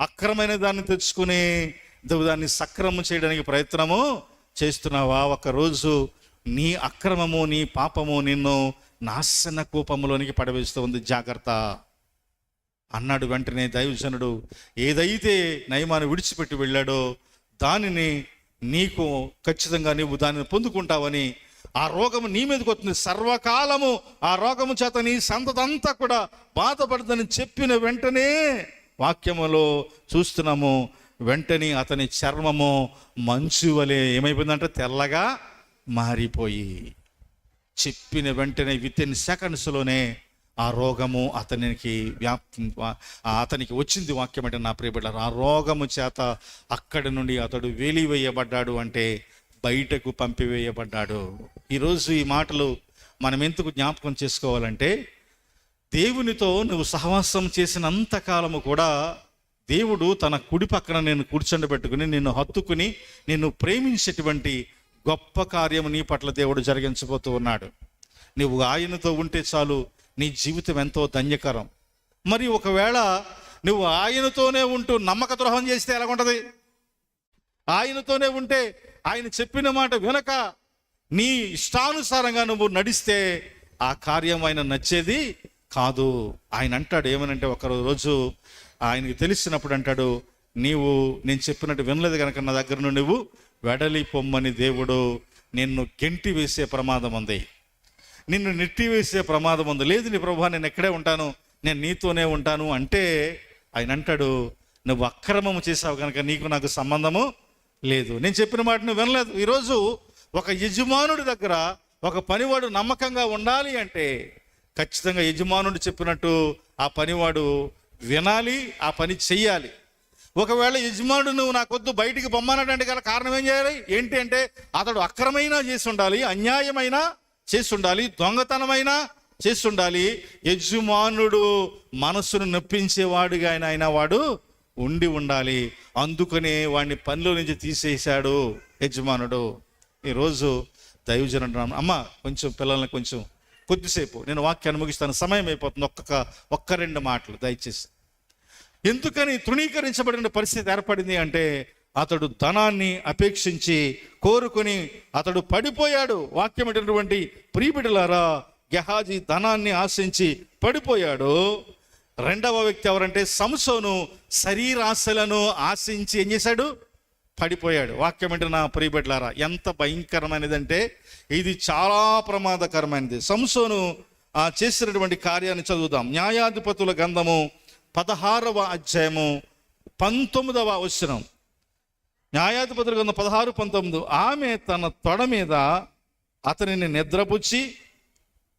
అక్రమైన దాన్ని తెచ్చుకుని దాన్ని సక్రమం చేయడానికి ప్రయత్నము చేస్తున్నావా? ఒకరోజు నీ అక్రమము నీ పాపము నిన్ను నాశన కూపంలోనికి పడవేస్తూ ఉంది, జాగ్రత్త అన్నాడు. వెంటనే దైవజనుడు ఏదైతే నయమాన్ని విడిచిపెట్టి వెళ్ళాడో దానిని నీకు ఖచ్చితంగా నువ్వు దానిని పొందుకుంటావని, ఆ రోగము నీ మీదకి వస్తుంది సర్వకాలము, ఆ రోగము చేత నీ సంతతంతా కూడా బాధపడదని చెప్పిన వెంటనే వాక్యములో చూస్తున్నాము, వెంటనే అతని చర్మము మంచు వలె ఏమైపోయిందంటే తెల్లగా మారిపోయి, చెప్పిన వెంటనే వితిన్ సెకండ్స్లోనే ఆ రోగము అతనికి వచ్చింది. వాక్యం అంటే నా ప్రియబిడ్డలారా, ఆ రోగము చేత అక్కడి నుండి అతడు వెలివేయబడ్డాడు, అంటే బయటకు పంపివేయబడ్డాడు. ఈరోజు ఈ మాటలు మనం ఎందుకు జ్ఞాపకం చేసుకోవాలంటే, దేవునితో నువ్వు సహవాసం చేసినంత కాలము కూడా దేవుడు తన కుడి పక్కన నేను కూర్చోబెట్టుకుని నిన్ను హత్తుకుని నిన్ను ప్రేమించేటువంటి గొప్ప కార్యము నీ పట్ల దేవుడు జరిగించబోతూ ఉన్నాడు. నువ్వు ఆయనతో ఉంటే చాలు, నీ జీవితం ఎంతో ధన్యకరం. మరి ఒకవేళ నువ్వు ఆయనతోనే ఉంటూ నమ్మక ద్రోహం చేస్తే ఎలాగుంటుంది? ఆయనతోనే ఉంటే ఆయన చెప్పిన మాట వినక నీ ఇష్టానుసారంగా నువ్వు నడిస్తే ఆ కార్యం ఆయన నచ్చేది కాదు. ఆయన అంటాడు ఏమనంటే, ఒకరోజు ఆయనకి తెలిసినప్పుడు అంటాడు, నేను చెప్పినట్టు వినలేదు కనుక నా దగ్గర నుండి నువ్వు వెడలి పొమ్మని దేవుడు నిన్ను గెంటి వేసే ప్రమాదం ఉంది, నిన్ను నెట్టి వేసే ప్రమాదం ఉంది. లేదు నీ ప్రభువా, నేను ఎక్కడే ఉంటాను, నేను నీతోనే ఉంటాను అంటే ఆయన అంటాడు, నువ్వు అక్రమము చేసావు కనుక నీకు నాకు సంబంధము లేదు, నేను చెప్పిన మాట నువ్వు వినలేదు. ఈరోజు ఒక యజమానుడి దగ్గర ఒక పనివాడు నమ్మకంగా ఉండాలి అంటే ఖచ్చితంగా యజమానుడు చెప్పినట్టు ఆ పనివాడు వినాలి, ఆ పని చెయ్యాలి. ఒకవేళ యజమానుడు నువ్వు నాకొద్దు బయటికి బొమ్మనడానికి గల కారణం ఏం చేయాలి? ఏంటి అంటే అతడు అక్రమైనా చేసి ఉండాలి, అన్యాయమైన చేసి ఉండాలి, దొంగతనమైనా చేసి ఉండాలి. యజమానుడు మనస్సును నొప్పించేవాడుగా ఆయన వాడు ఉండి ఉండాలి. అందుకనే వాడిని పనిలో నుంచి తీసేశాడు యజమానుడు. ఈరోజు దైవజనుడు అమ్మ కొంచెం పిల్లల్ని కొంచెం కొద్దిసేపు నేను వాక్యాన్ని ముగిస్తాను, సమయం అయిపోతుంది, ఒక్క 2 మాటలు దయచేసి. ఎందుకని తృణీకరించబడిన పరిస్థితి ఏర్పడింది అంటే అతడు ధనాన్ని అపేక్షించి కోరుకొని అతడు పడిపోయాడు. వాక్యం ఏంటటువంటి ప్రియబిడ్డలారా, గెహాజీ ధనాన్ని ఆశించి పడిపోయాడు. 2వ వ్యక్తి ఎవరంటే సంసోను శరీరాశలను ఆశించి ఏం చేశాడు? పడిపోయాడు. వాక్యం అంటే నా ప్రియబిడ్డలారా, ఎంత భయంకరమైనది అంటే ఇది చాలా ప్రమాదకరమైనది. సంసోను చేసినటువంటి కార్యాన్ని చదువుదాం. న్యాయాధిపతుల గ్రంథము 16వ అధ్యాయము 19వ వచనం. న్యాయాధిపతుల గ్రంథం 16:19. ఆమె తన తొడ మీద అతనిని నిద్రపుచ్చి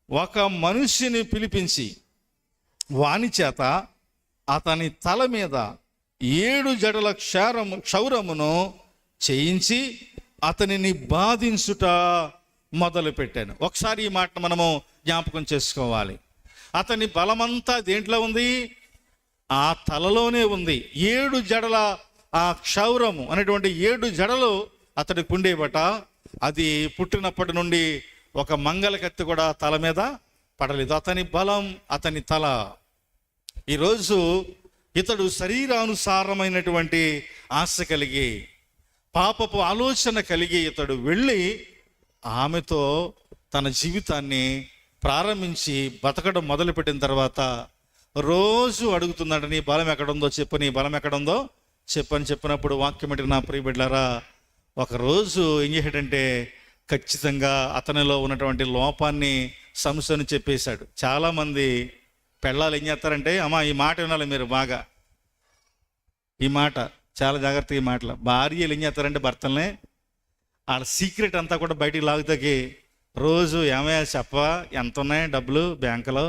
ఒక మనిషిని పిలిపించి వాని చేత అతని తల మీద 7 జడల క్షౌరమును చేయించి అతనిని బాధించుట మొదలుపెట్టాను. ఒకసారి ఈ మాట మనము జ్ఞాపకం చేసుకోవాలి. అతని బలమంతా దేంట్లో ఉంది? ఆ తలలోనే ఉంది. 7 జడల ఆ క్షౌరము అనేటువంటి 7 జడలు అతడికి ఉండేబట. అది పుట్టినప్పటి నుండి ఒక మంగళ కత్తి కూడా తల మీద పడలేదు. అతని బలం, అతని తల. ఈరోజు ఇతడు శరీరానుసారమైనటువంటి ఆశ కలిగి, పాపపు ఆలోచన కలిగి ఇతడు వెళ్ళి ఆమెతో తన జీవితాన్ని ప్రారంభించి బతకడం మొదలుపెట్టిన తర్వాత రోజు అడుగుతున్నాడు, నీ బలం ఎక్కడుందో చెప్పు, నీ బలం ఎక్కడుందో చెప్పని చెప్పినప్పుడు వాక్యం ఏంటి నా ప్రియ బిడ్డలారా, ఒకరోజు ఏం చేశాడంటే ఖచ్చితంగా అతనిలో ఉన్నటువంటి లోపాన్ని, సమస్యను చెప్పేశాడు. చాలామంది పెళ్ళాలు ఏం చేస్తారంటే, అమ్మా ఈ మాట వినాలి మీరు బాగా, ఈ మాట చాలా జాగ్రత్తగా, ఈ మాటలు. భార్యలు ఏం చేస్తారంటే భర్తల్ని వాళ్ళ సీక్రెట్ అంతా కూడా బయటికి లాగుతాకి రోజు ఏమయ్యా చెప్పవా, ఎంత ఉన్నాయి డబ్బులు బ్యాంకులో,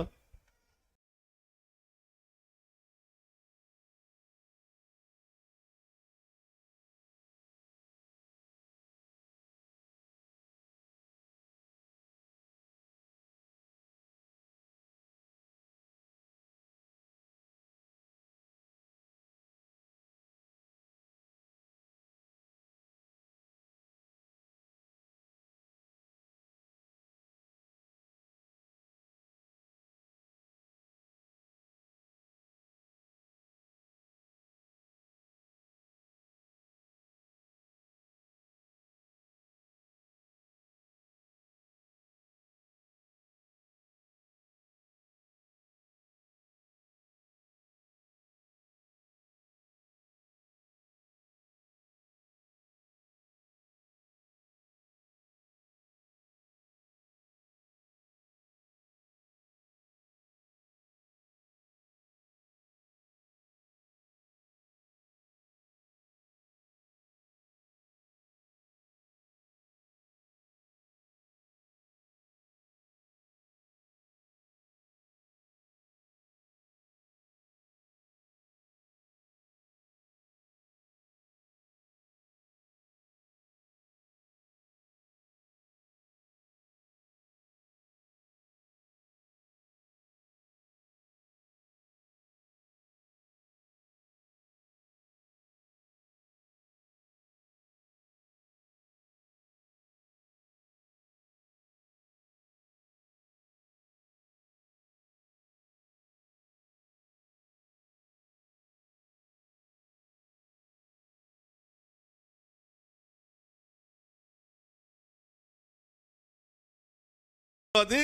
అది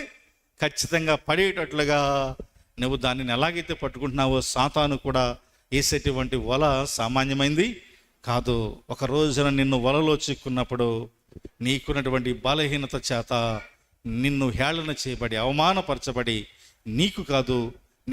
ఖచ్చితంగా పడేటట్లుగా నువ్వు దానిని ఎలాగైతే పట్టుకుంటున్నావో సాతాను కూడా వేసేటువంటి వల సామాన్యమైంది కాదు. ఒక రోజున నిన్ను వలలో చిక్కున్నప్పుడు నీకున్నటువంటి బలహీనత చేత నిన్ను హేళన చేయబడి అవమానపరచబడి, నీకు కాదు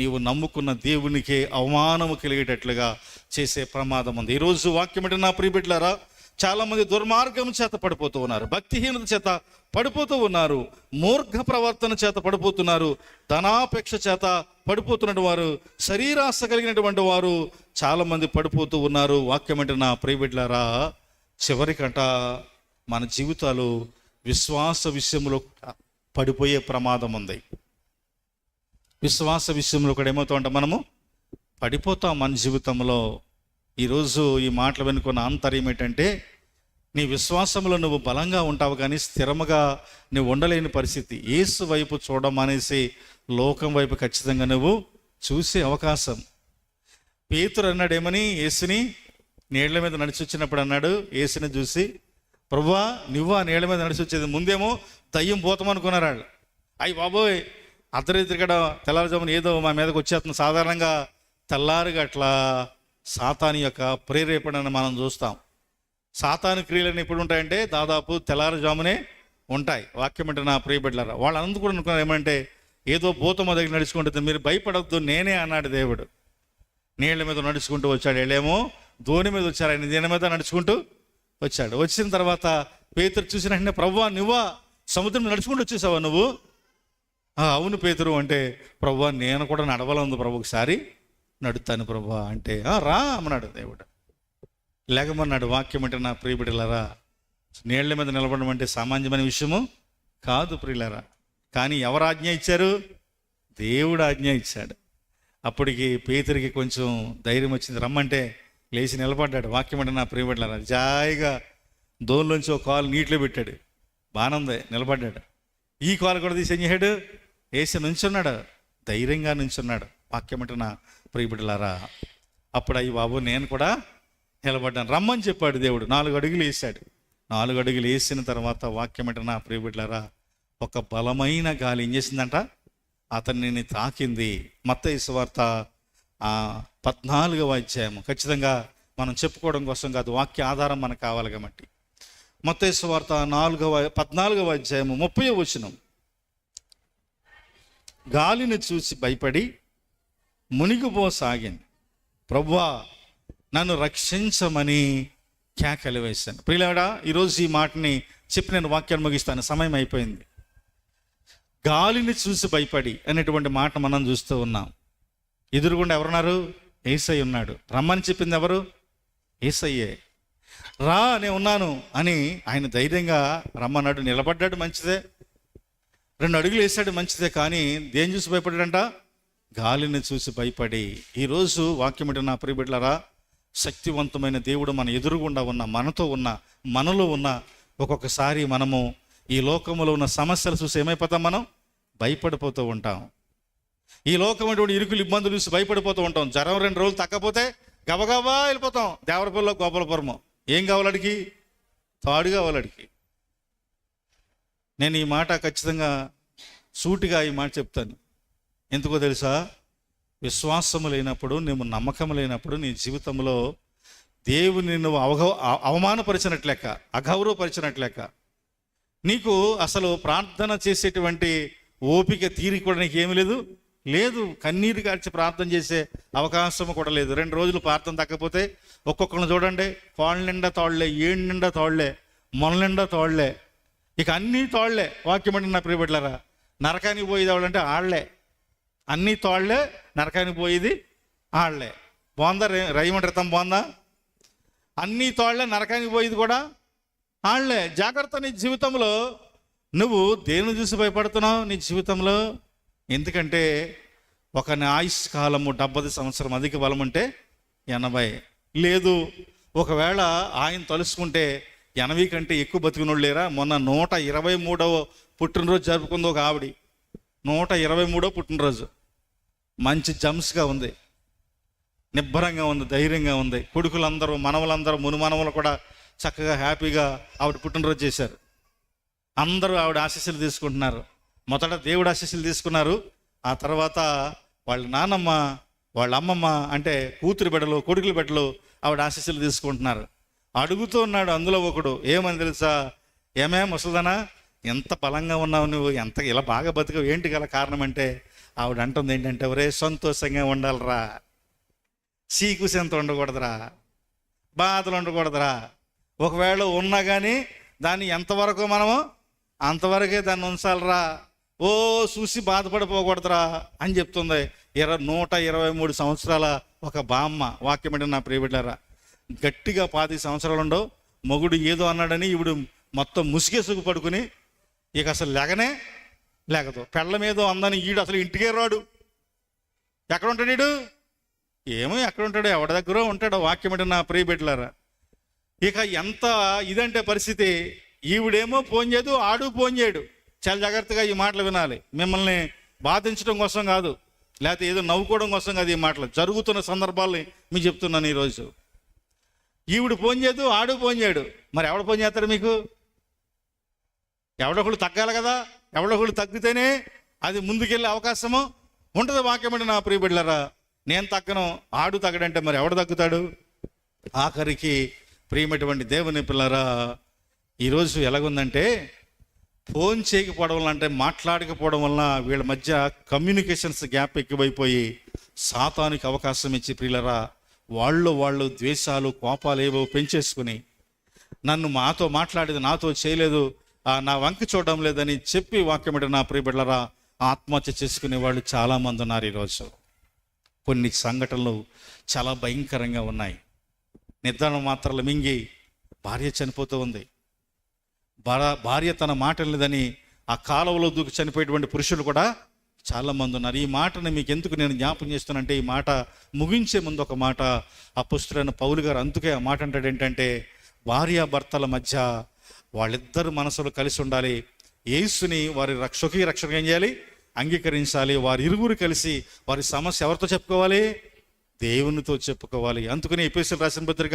నీవు నమ్ముకున్న దేవునికే అవమానము కలిగేటట్లుగా చేసే ప్రమాదం ఉంది. ఈరోజు వాక్యం అంటే నా ప్రియబిడ్డలారా, చాలామంది దుర్మార్గం చేత పడిపోతూ ఉన్నారు, భక్తిహీనత చేత పడిపోతూ ఉన్నారు, మూర్ఖ ప్రవర్తన చేత పడిపోతున్నారు, ధనాపేక్ష చేత పడిపోతున్న వారు, శరీరాశ కలిగినటువంటి వారు చాలామంది పడిపోతూ ఉన్నారు. వాక్యం అంటే నా ప్రియబిడ్డలారా, చివరికంట మన జీవితాలు విశ్వాస విషయంలో పడిపోయే ప్రమాదం ఉంది. విశ్వాస విషయంలో కూడా ఏమవుతామంటే మనము పడిపోతాం మన జీవితంలో. ఈరోజు ఈ మాటలు వెనుకున్న ఆంతర్యం ఏంటంటే, నీ విశ్వాసంలో నువ్వు బలంగా ఉంటావు కానీ స్థిరముగా నువ్వు ఉండలేని పరిస్థితి. యేసు వైపు చూడమనేసి లోకం వైపు ఖచ్చితంగా నువ్వు చూసే అవకాశం. పేతురు అన్నాడు ఏమని, యేసుని నీళ్ల మీద నడిచి వచ్చినప్పుడు అన్నాడు, యేసుని చూసి, ప్రభువా నువ్వు ఆ నీళ్ల మీద నడిచి వచ్చేది, ముందేమో దయ్యం పోతామనుకున్నారు వాళ్ళు. అయ్యి బాబోయ్ అర్ధరాత్రి కూడా తెల్లారుజామున ఏదో మా మీదకి వచ్చేస్తుంది. సాధారణంగా తెల్లారుగా అట్లా సాతాను యొక్క ప్రేరేపణను మనం చూస్తాం. సాతాను క్రియలను ఎప్పుడు ఉంటాయంటే దాదాపు తెల్లారుజామునే ఉంటాయి. వాక్యం అంటే నా ప్రియబిడ్డలారా, వాళ్ళందరూ కూడా అనుకున్నారు ఏమంటే, ఏదో భూతమ దగ్గర నడుచుకుంటుంది. మీరు భయపడొద్దు, నేనే అన్నాడు దేవుడు. నీళ్ళ మీద నడుచుకుంటూ వచ్చాడు. వీళ్ళేమో ధోని మీద వచ్చారు, ఆయన దీని మీద నడుచుకుంటూ వచ్చాడు. వచ్చిన తర్వాత పేతురు చూసిన వెంటనే, ప్రభువా నువ్వా సముద్రం నడుచుకుంటూ వచ్చేసావా నువ్వు? అవును పేతురు అంటే, ప్రభువా నేను కూడా నడవాలంది ప్రభు, ఒకసారి నడుతాను ప్రభువా అంటే, రా అన్నాడు దేవుడు. లేకమన్నాడు. వాక్యం అంటే నా ప్రియబిడ్డలారా, నీళ్ల మీద నిలబడడం అంటే సామాన్యమైన విషయము కాదు ప్రియులారా. కానీ ఎవరు ఆజ్ఞ ఇచ్చారు? దేవుడు ఆజ్ఞ ఇచ్చాడు. అప్పటికి పేతురికి కొంచెం ధైర్యం వచ్చింది. రమ్మంటే లేచి నిలబడ్డాడు. వాక్యం అంటే నా ప్రియబిడ్డలారా, జాయిగా దోన్లోంచి ఒక కాలు నీటిలో పెట్టాడు. బానందే నిలబడ్డాడు. ఈ కాలు కూడా తీసి ఏం చేశాడు? వేసి నుంచున్నాడు, ధైర్యంగా నుంచున్నాడు. వాక్యం అంటే నా ప్రియబిడ్డలారా, అప్పుడు అయ్యి బాబు నేను కూడా నిలబడ్డాను, రమ్మని చెప్పాడు దేవుడు. 4 అడుగులు వేసాడు. 4 అడుగులు వేసిన తర్వాత వాక్యం అంటే నా ప్రియబిడ్డలారా, ఒక బలమైన గాలి ఏం చేసిందంట? అతన్ని తాకింది. మత్తయి సువార్త 14వ అధ్యాయము. ఖచ్చితంగా మనం చెప్పుకోవడం కోసం కాదు, వాక్య ఆధారం మనకు కావాలి కాబట్టి. మత్తయి సువార్త 14వ అధ్యాయము 30వ వచనం. గాలిని చూసి భయపడి మునిగిపోసాగింది. ప్రభువా నన్ను రక్షించమని కేకలు వేశాను. ప్రియులారా, ఈరోజు ఈ మాటని చెప్పి నేను వాక్యాన్ని ముగిస్తాను, సమయం అయిపోయింది. గాలిని చూసి భయపడి అనేటువంటి మాట మనం చూస్తూ ఉన్నాం. ఎదురుగుండా ఎవరున్నారు? యేసయ్య ఉన్నాడు. రమ్మని చెప్పింది ఎవరు? యేసయ్యే. రా నేను ఉన్నాను అని ఆయన ధైర్యంగా రమ్మన్నాడు. నిలబడ్డాడు, మంచిదే. 2 అడుగులు వేసాడు, మంచిదే. కానీ దేని చూసి భయపడ్డాడంట? గాలిని చూసి భయపడి. ఈరోజు వాక్యం అంటే నా ప్రియబిడ్డలారా, శక్తివంతమైన దేవుడు మన ఎదురుగుండా ఉన్న, మనతో ఉన్న, మనలో ఉన్న, ఒక్కొక్కసారి మనము ఈ లోకంలో ఉన్న సమస్యలు చూసి ఏమైపోతాం? మనం భయపడిపోతూ ఉంటాం. ఈ లోకమైనటువంటి ఇరుకులు ఇబ్బందులు చూసి భయపడిపోతూ ఉంటాం. జ్వరం 2 రోజులు తగ్గపోతే గబగబా వెళ్ళిపోతాం దేవరపల్లిలో, గోపాలపురము. ఏం కావాలడికి? తాడు కావాలడికి. నేను ఈ మాట ఖచ్చితంగా సూటిగా ఈ మాట చెప్తాను. ఎందుకో తెలుసా? విశ్వాసము లేనప్పుడు, నువ్వు నమ్మకం లేనప్పుడు నీ జీవితంలో దేవుని నువ్వు అవమానపరిచినట్లెక్క, అగౌరవపరిచినట్లెక్క. నీకు అసలు ప్రార్థన చేసేటువంటి ఓపిక, తీరిక కూడా నీకు ఏమీ లేదు. కన్నీరు కార్చి ప్రార్థన చేసే అవకాశం కూడా లేదు. 2 రోజులు ప్రార్థన తగ్గపోతే ఒక్కొక్కరిని చూడండి, కాళ్ళ నిండా తాళ్లే, ఏడు నిండా తాళ్లే, మొల నిండా తాళ్లే, ఇక అన్నీ తాళ్లే. వాక్యం అంటే నా ప్రియబిడ్డలారా, నరకానికి పోయేది ఎవడంటే ఆళ్లే. అన్నీ తాళ్లే, నరకానికి పోయేది ఆళ్లే. బాగుందా? రైమంట రథం బాగుందా? అన్నీ తాళ్లే, నరకానికి పోయేది కూడా ఆళ్లే. జాగ్రత్త. నీ జీవితంలో నువ్వు దేని చూసి భయపడుతున్నావు? నీ జీవితంలో. ఎందుకంటే ఒకని ఆయుష్ కాలము 70 సంవత్సరం, అధిక బలం అంటే 80. లేదు, ఒకవేళ ఆయన తలుసుకుంటే 80 కంటే ఎక్కువ బతికినోళ్ళు లేరా? మొన్న 123వ పుట్టినరోజు జరుపుకుంది ఒక ఆవిడ. 123వ పుట్టినరోజు. మంచి జమ్స్గా ఉంది, నిబ్బరంగా ఉంది, ధైర్యంగా ఉంది. కొడుకులందరూ, మనవలందరూ, మునుమనవలు కూడా చక్కగా హ్యాపీగా ఆవిడ పుట్టినరోజు చేశారు. అందరూ ఆవిడ ఆశీస్సులు తీసుకుంటున్నారు. మొదట దేవుడు ఆశీస్సులు తీసుకున్నారు. ఆ తర్వాత వాళ్ళ నాన్నమ్మ, వాళ్ళ అమ్మమ్మ, అంటే కూతురు బిడ్డలు, కొడుకుల బిడ్డలు ఆవిడ ఆశీస్సులు తీసుకుంటున్నారు. అడుగుతూ ఉన్నాడు అందులో ఒకడు. ఏమని తెలుసా? ఏమే ముసలిదానా, ఎంత బలంగా ఉన్నావు నువ్వు, ఎంత ఇలా బాగా బతికావు, ఏంటి గల కారణం అంటే ఆవిడ అంటుంది ఏంటంటే, ఒరే సంతోషంగా ఉండాలిరా, సీకుసెంత ఉండకూడదురా, బాధలు ఉండకూడదురా. ఒకవేళ ఉన్నా కానీ దాన్ని ఎంతవరకు మనము అంతవరకే దాన్ని ఉంచాలరా, ఓ చూసి బాధపడిపోకూడదురా అని చెప్తుంది. 123 సంవత్సరాల ఒక బామ్మ. వాక్యం అంటే నా ప్రియబిడ్డారా, గట్టిగా 25 సంవత్సరాలు ఉండవు. మొగుడు ఏదో అన్నాడని ఇప్పుడు మొత్తం ముసుగేసుకు పడుకుని ఇక అసలు లేకదు. పెళ్ళ మీద అందని ఈడు అసలు ఇంటికే రాడు. ఎక్కడ ఉంటాడు ఈడు? ఏమో ఎక్కడ ఉంటాడు, ఎవరి దగ్గర ఉంటాడు. వాక్యం అంటే నా ప్రియబిడ్డలారా, ఇక ఎంత ఇదంటే పరిస్థితి. ఈవిడేమో ఫోన్ చేయదు, ఆడు ఫోన్ చేయడు. చాలా జాగ్రత్తగా ఈ మాటలు వినాలి. మిమ్మల్ని బాధించడం కోసం కాదు, లేకపోతే ఏదో నవ్వుకోవడం కోసం కాదు. ఈ మాటలు జరుగుతున్న సందర్భాల్ని మీకు చెప్తున్నాను ఈరోజు. ఈవిడ ఫోన్ చేయదు, ఆడు ఫోన్ చేయడు. మరి ఎవడు ఫోన్ చేస్తాడు మీకు? ఎవడొకళ్ళు తగ్గాలి కదా. ఎవడొకళ్ళు తగ్గితేనే అది ముందుకెళ్ళే అవకాశము ఉంటుంది. వాక్యం అంటే నా ప్రియబిడ్డలారా, నేను తగ్గను, ఆడు తగ్గడంటే మరి ఎవడు తగ్గుతాడు? ఆఖరికి ప్రియమైనటువంటి దేవుని పిల్లరా, ఈరోజు ఎలాగుందంటే ఫోన్ చేయకపోవడం వల్ల, అంటే మాట్లాడకపోవడం వలన వీళ్ళ మధ్య కమ్యూనికేషన్స్ గ్యాప్ ఎక్కువైపోయి సాతానికి అవకాశం ఇచ్చి ప్రియులరా వాళ్ళు ద్వేషాలు, కోపాలు ఏవో పెంచేసుకుని నన్ను మాతో మాట్లాడేది, నాతో చేయలేదు, నా వంక చూడడం లేదని చెప్పి వాక్యమిట నా ప్రియబిడ్డలారా ఆత్మహత్య చేసుకునే వాళ్ళు చాలామంది ఉన్నారు ఈరోజు. కొన్ని సంఘటనలు చాలా భయంకరంగా ఉన్నాయి. నిద్ర మాత్రలు మింగి భార్య చనిపోతూ ఉంది. భార్య తన మాట లేదని ఆ కాలువలో దూకి చనిపోయేటువంటి పురుషులు కూడా చాలామంది ఉన్నారు. ఈ మాటని మీకు ఎందుకు నేను జ్ఞాపకం చేస్తానంటే, ఈ మాట ముగించే ముందు ఒక మాట అపొస్తలుడైన పౌలు గారు అందుకే ఆ మాట అంటాడు ఏంటంటే, భార్యాభర్తల మధ్య వాళ్ళిద్దరు మనసులు కలిసి ఉండాలి. యేసుని వారి రక్షణగా ఏం చేయాలి? అంగీకరించాలి. వారి ఇరువురు కలిసి వారి సమస్య ఎవరితో చెప్పుకోవాలి? దేవునితో చెప్పుకోవాలి. అందుకని ఎఫెసీయులకు రాసిన పత్రిక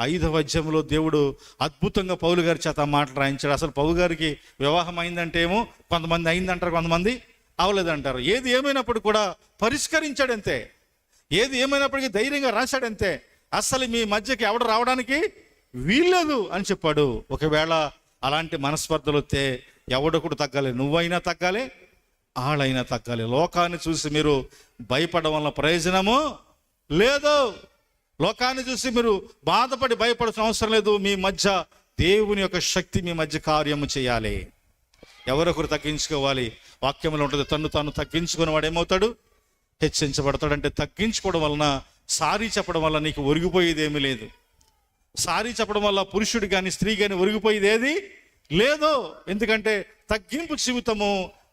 5వ అధ్యాయంలో దేవుడు అద్భుతంగా పౌలు గారి చేత మాటలు రాయించాడు. అసలు పౌలు గారికి వివాహం అయిందంటే ఏమో కొంతమంది అయిందంటారు, కొంతమంది అవలేదంటారు. ఏది ఏమైనప్పుడు కూడా పరిష్కరించాడంతే. ఏది ఏమైనప్పటికీ ధైర్యంగా రాశాడంతే. అసలు మీ మధ్యకి ఎవడు రావడానికి వీల్లేదు అని చెప్పాడు. ఒకవేళ అలాంటి మనస్పర్ధలు వస్తే ఎవడొకడు తగ్గాలి, నువ్వైనా తగ్గాలి, ఆళ్ళైనా తగ్గాలి. లోకాన్ని చూసి మీరు భయపడడం వల్ల ప్రయోజనము లేదు. లోకాన్ని చూసి మీరు బాధపడి భయపడాల్సిన అవసరం లేదు. మీ మధ్య దేవుని యొక్క శక్తి మీ మధ్య కార్యము చేయాలి. ఎవరొకరు తగ్గించుకోవాలి. వాక్యంలో ఉంటుంది, తాను తగ్గించుకుని వాడు ఏమవుతాడు? హెచ్చించబడతాడు. అంటే తగ్గించుకోవడం వలన, సారీ చెప్పడం వల్ల నీకు ఒరిగిపోయేది ఏమీ లేదు. సారీ చెప్పడం వల్ల పురుషుడు కానీ స్త్రీ కానీ ఒరిగిపోయేది ఏది లేదు. ఎందుకంటే తగ్గింపు జీవితము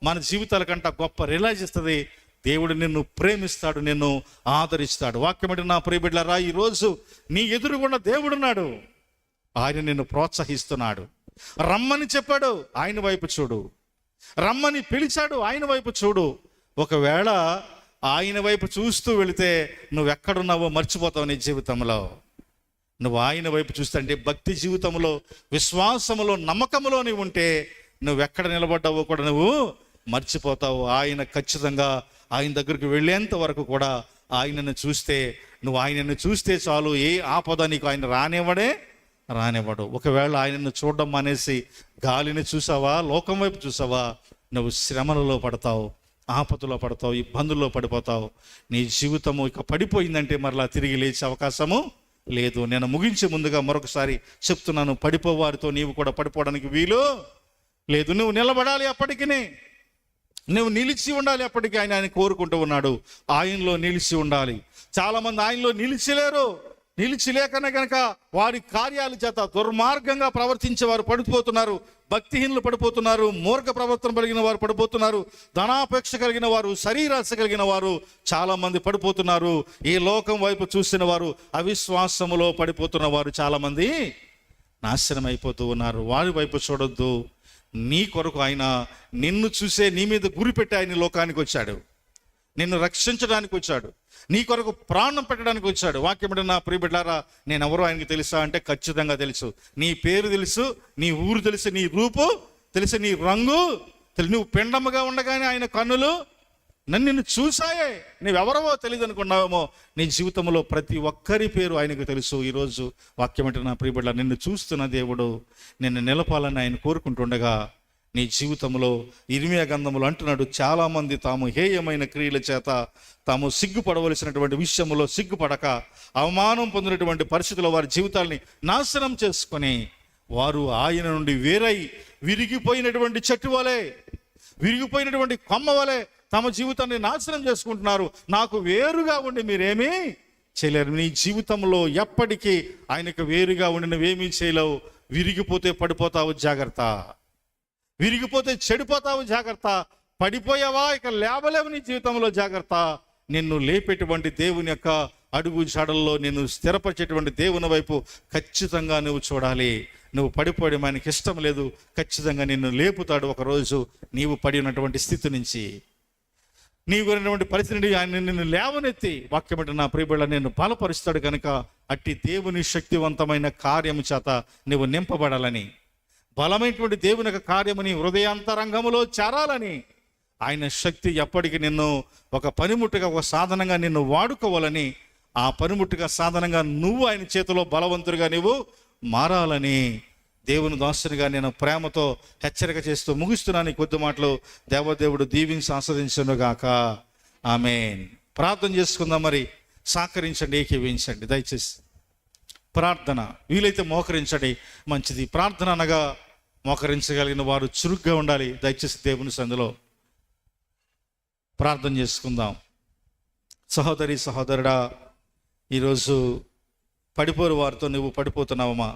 మన జీవితాల కంటే గొప్ప రిలైజ్ ఇస్తుంది. దేవుడు నిన్ను ప్రేమిస్తాడు, నిన్ను ఆదరిస్తాడు. వాక్యం అంటే నా ప్రియబిడ్డలారా, ఈరోజు నీ ఎదురుగుండా దేవుడున్నాడు. ఆయన నిన్ను ప్రోత్సహిస్తున్నాడు. రమ్మని చెప్పాడు, ఆయన వైపు చూడు. రమ్మని పిలిచాడు, ఆయన వైపు చూడు. ఒకవేళ ఆయన వైపు చూస్తూ వెళితే నువ్వెక్కడున్నావో మర్చిపోతావు. నీ జీవితంలో నువ్వు ఆయన వైపు చూస్తే, అంటే భక్తి జీవితంలో, విశ్వాసములో, నమ్మకములో నీవు ఉంటే నువ్వెక్కడ నిలబడ్డావో కూడా నువ్వు మర్చిపోతావు. ఆయన ఖచ్చితంగా ఆయన దగ్గరికి వెళ్ళేంత వరకు కూడా ఆయనను చూస్తే, నువ్వు ఆయనను చూస్తే చాలు, ఏ ఆపద నీకు ఆయన రానివ్వడు. ఒకవేళ ఆయనను చూడడం మానేసి గాలిని చూసావా, లోకం వైపు చూసావా, నువ్వు శ్రమలలో పడతావు, ఆపదలో పడతావు, ఇబ్బందుల్లో పడిపోతావు. నీ జీవితము ఇక పడిపోయిందంటే మరలా తిరిగి లేచే అవకాశము లేదు. నేను ముగించే ముందుగా మరొకసారి చెప్తున్నాను, పడిపోవారితో నీవు కూడా పడిపోవడానికి వీలు లేదు. నువ్వు నిలబడాలి, అప్పటికి నువ్వు నిలిచి ఉండాలి. అప్పటికి ఆయన కోరుకుంటూ ఉన్నాడు. ఆయనలో నిలిచి ఉండాలి. చాలామంది ఆయనలో నిలిచిలేరు. నిలిచిలేకనే కనుక వారి కార్యాల చేత దుర్మార్గంగా ప్రవర్తించే వారు పడిపోతున్నారు. భక్తిహీనులు పడిపోతున్నారు. మూర్ఖ ప్రవర్తన కలిగిన వారు పడిపోతున్నారు. ధనాపేక్ష కలిగిన వారు, శరీరాశ కలిగిన వారు చాలామంది పడిపోతున్నారు. ఈ లోకం వైపు చూసిన వారు, అవిశ్వాసములో పడిపోతున్న వారు చాలామంది నాశనం అయిపోతూ ఉన్నారు. వారి వైపు చూడొద్దు. నీ కొరకు ఆయన నిన్ను చూసే, నీ మీద గురిపెట్టి ఆయన లోకానికి వచ్చాడు. నిన్ను రక్షించడానికి వచ్చాడు. నీ కొరకు ప్రాణం పెట్టడానికి వచ్చాడు. వాక్యం నా ప్రియబిడ్డలారా, నేను ఎవరో ఆయనకి తెలుసా అంటే ఖచ్చితంగా తెలుసు. నీ పేరు తెలుసు, నీ ఊరు తెలుసు, నీ రూపు తెలుసు, నీ రంగు తెలుసు. నువ్వు పిండముగా ఉండగానే ఆయన కన్నులు నిన్ను చూసాయే. నువ్వెవరవో తెలియదు అనుకున్నావేమో. నీ జీవితంలో ప్రతి ఒక్కరి పేరు ఆయనకు తెలుసు. ఈరోజు వాక్యం నా ప్రియబిడ్డ, నిన్ను చూస్తున్న దేవుడు నిన్ను నిలపాలని ఆయన కోరుకుంటుండగా, నీ జీవితంలో ఇర్మియా గ్రంథములో అంటున్నాడు, చాలామంది తాము హేయమైన క్రియల చేత తాము సిగ్గుపడవలసినటువంటి విషయంలో సిగ్గుపడక అవమానం పొందినటువంటి పరిస్థితుల్లో వారి జీవితాల్ని నాశనం చేసుకొని వారు ఆయన నుండి వేరై విరిగిపోయినటువంటి చెట్టు వలె, విరిగిపోయినటువంటి కొమ్మ వలె తమ జీవితాన్ని నాశనం చేసుకుంటున్నారు. నాకు వేరుగా ఉండి మీరేమీ చేయలేరు. నీ జీవితంలో ఎప్పటికీ ఆయనకు వేరుగా ఉండి నువ్వేమీ చేయలేవు. విరిగిపోతే పడిపోతావు, జాగ్రత్త. విరిగిపోతే చెడిపోతావు, జాగ్రత్త. పడిపోయావా, ఇక లేవలేవు నీ జీవితంలో, జాగ్రత్త. నిన్ను లేపేటువంటి దేవుని యొక్క అడుగు జాడల్లో నిన్ను స్థిరపరిచేటువంటి దేవుని వైపు ఖచ్చితంగా నువ్వు చూడాలి. నువ్వు పడిపోవడం ఆయనకి ఇష్టం లేదు. ఖచ్చితంగా నిన్ను లేపుతాడు ఒకరోజు. నీవు పడి ఉన్నటువంటి స్థితి నుంచి, నీవు ఉన్నటువంటి పరిస్థితి ఆయన నిన్ను లేవనెత్తి వాక్యమంటే నా ప్రియబిడ్డ నిన్ను బలపరుస్తాడు. కనుక అట్టి దేవుని శక్తివంతమైన కార్యము చేత నువ్వు నింపబడాలని, బలమైనటువంటి దేవుని యొక్క కార్యము నీ హృదయాంతరంగములో చేరాలని, ఆయన శక్తి ఎప్పటికీ నిన్ను ఒక పనిముట్టుగా, ఒక సాధనంగా నిన్ను వాడుకోవాలని, ఆ పనిముట్టుగా సాధనంగా నువ్వు ఆయన చేతిలో బలవంతుడిగా నువ్వు మారాలని దేవుని దాసునిగా నేను ప్రేమతో హెచ్చరిక చేస్తూ ముగిస్తున్నాను. ఈ కొద్ది మాటలు దేవదేవుడు దీవించి ఆస్వాదించునుగాక. ఆమేన్. ప్రార్థన చేసుకుందాం. మరి సహకరించండి, ఏకీవించండి దయచేసి. ప్రార్థన వీలైతే మోకరించండి, మంచిది. ప్రార్థన అనగా మోకరించగలిగిన వారు చురుగ్గా ఉండాలి. దయచేసి దేవుని సందులో ప్రార్థన చేసుకుందాం. సహోదరి సహోదరుడా, ఈరోజు పడిపోరు వారితో నువ్వు పడిపోతున్నావమ్మా.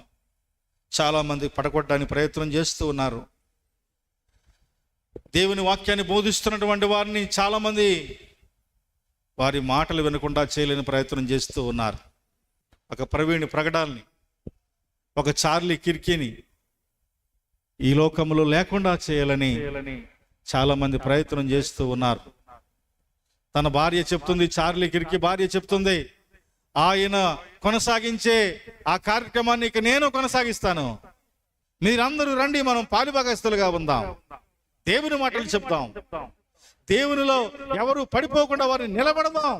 చాలామంది పడగొట్టడానికి ప్రయత్నం చేస్తూ ఉన్నారు. దేవుని వాక్యాన్ని బోధిస్తున్నటువంటి వారిని చాలామంది వారి మాటలు వినకుండా చేయలేని ప్రయత్నం చేస్తూ ఉన్నారు. ఒక ప్రవీణ్ ప్రగడాల్ని, ఒక చార్లీ కిర్కీని ఈ లోకంలో లేకుండా చేయాలని చాలామంది ప్రయత్నం చేస్తూ ఉన్నారు. తన భార్య చెప్తుంది, చార్లీ కిర్కీ భార్య చెప్తుంది, ఆయన కొనసాగించే ఆ కార్యక్రమాన్ని ఇక నేను కొనసాగిస్తాను, మీరందరూ రండి, మనం పాలుభాగస్తులుగా ఉందాం, దేవుని మాటలు చెప్దాం, దేవునిలో ఎవరు పడిపోకుండా వారిని నిలబడదాం,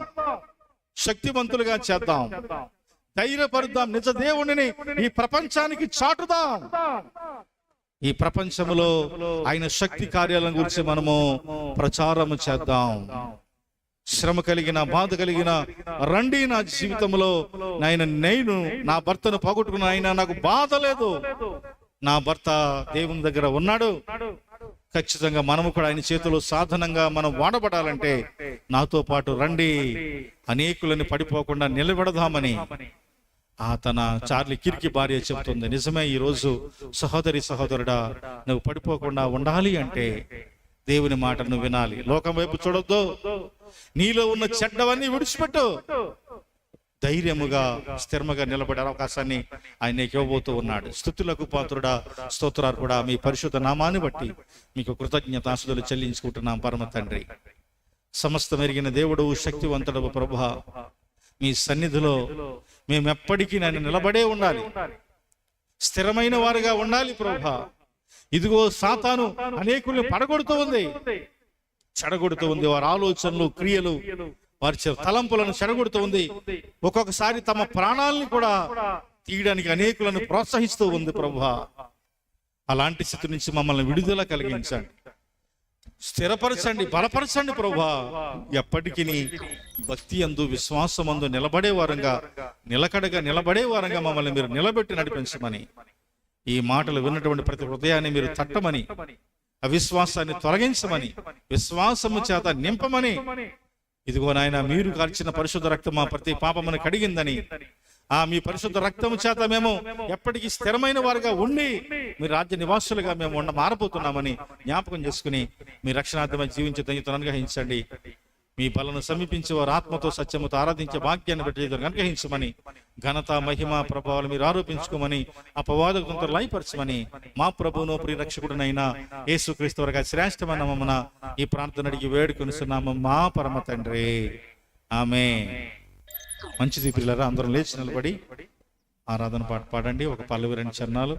శక్తివంతులుగా చేద్దాం, ధైర్యపరుద్దాం, నిజ దేవునిని ఈ ప్రపంచానికి చాటుదాం. ఈ ప్రపంచంలో ఆయన శక్తి కార్యాలను గురించి మనము ప్రచారము చేద్దాం. శ్రమ కలిగిన, బాధ కలిగిన రండి నా జీవితంలో, నేను నా భర్తను పోగొట్టుకున్న ఆయన నాకు బాధ లేదు, నా భర్త దేవుని దగ్గర ఉన్నాడు. ఖచ్చితంగా మనము కూడా ఆయన చేతిలో సాధనంగా మనం వాడబడాలంటే నాతో పాటు రండి, అనేకులని పడిపోకుండా నిలబడదామని తన చార్లీ కిర్కీ భార్య చెప్తుంది. నిజమే. ఈరోజు సహోదరి సహోదరుడా, నువ్వు పడిపోకుండా ఉండాలి అంటే దేవుని మాటను వినాలి. లోకం వైపు చూడొద్దు. నీలో ఉన్న చెడ్డవన్నీ విడిచిపెట్టు. ధైర్యముగా స్థిరముగా నిలబడే అవకాశాన్ని ఆయన ఇవ్వబోతూ ఉన్నాడు. స్తుతులకు పాత్రుడా, స్తోత్రాలు కూడా మీ పరిశుద్ధ నామాన్ని బట్టి మీకు కృతజ్ఞతాస్తుతులు చెల్లించుకుంటున్నాం పరమ తండ్రి. సమస్త మెరిగిన దేవుడు, శక్తివంతుడు ప్రభువా, మీ సన్నిధిలో మేము ఎప్పటికీ నేను నిలబడే ఉండాలి, స్థిరమైన వారుగా ఉండాలి ప్రభువా. ఇదిగో సాతాను అనేకుల్ని పడగొడుతూ ఉంది, చెడగొడుతూ ఉంది. వారి ఆలోచనలు, క్రియలు, వారి తలంపులను చెడగొడుతూ ఉంది. ఒక్కొక్కసారి తమ ప్రాణాలను కూడా తీయడానికి అనేకులను ప్రోత్సహిస్తూ ఉంది ప్రభువా. అలాంటి స్థితి నుంచి మమ్మల్ని విడుదల కలిగించండి, స్థిరపరచండి, బలపరచండి ప్రభువా. ఎప్పటికీ భక్తి యందు, విశ్వాసమందు నిలబడే వారంగా, నిలకడగా నిలబడే వారంగా మమ్మల్ని మీరు నిలబెట్టి నడిపించమని, ఈ మాటలు విన్నటువంటి ప్రతి హృదయాన్ని మీరు తట్టమని, అవిశ్వాసాన్ని తొలగించమని, విశ్వాసము చేత నింపమని, ఇదిగో నాయన మీరు కార్చిన పరిశుద్ధ రక్తం మా ప్రతి పాపమును కడిగిందని, మీ పరిశుద్ధ రక్తము చేత మేము ఎప్పటికీ స్థిరమైన వారుగా ఉండి మీ రాజ్య నివాసులుగా మేము మారబోతున్నామని జ్ఞాపకం చేసుకుని మీ రక్షణార్థమై జీవించే ధన్యతను అనుగ్రహించండి. మీ బలను సమీపించే వారు ఆత్మతో సత్యముతో ఆరాధించే భాగ్యాన్ని బట్టి అనుగ్రహించమని, ఘనత మహిమ ప్రభావాలు మీరు ఆరోపించుకోమని, అపవాదకులతో లయపరచమని మా ప్రభువును ప్రియరక్షకుడునైనా యేసుక్రీస్తు వారి శ్రేష్టమైన నామమున ఈ ప్రార్థన అడిగి వేడుకొనిస్తున్నాము మా పరమ తండ్రి. ఆమేన్. మంచిది ప్రియులారా, అందరం లేచి నిలబడి ఆరాధన పాట పాడండి. ఒక 12 చరణాలు.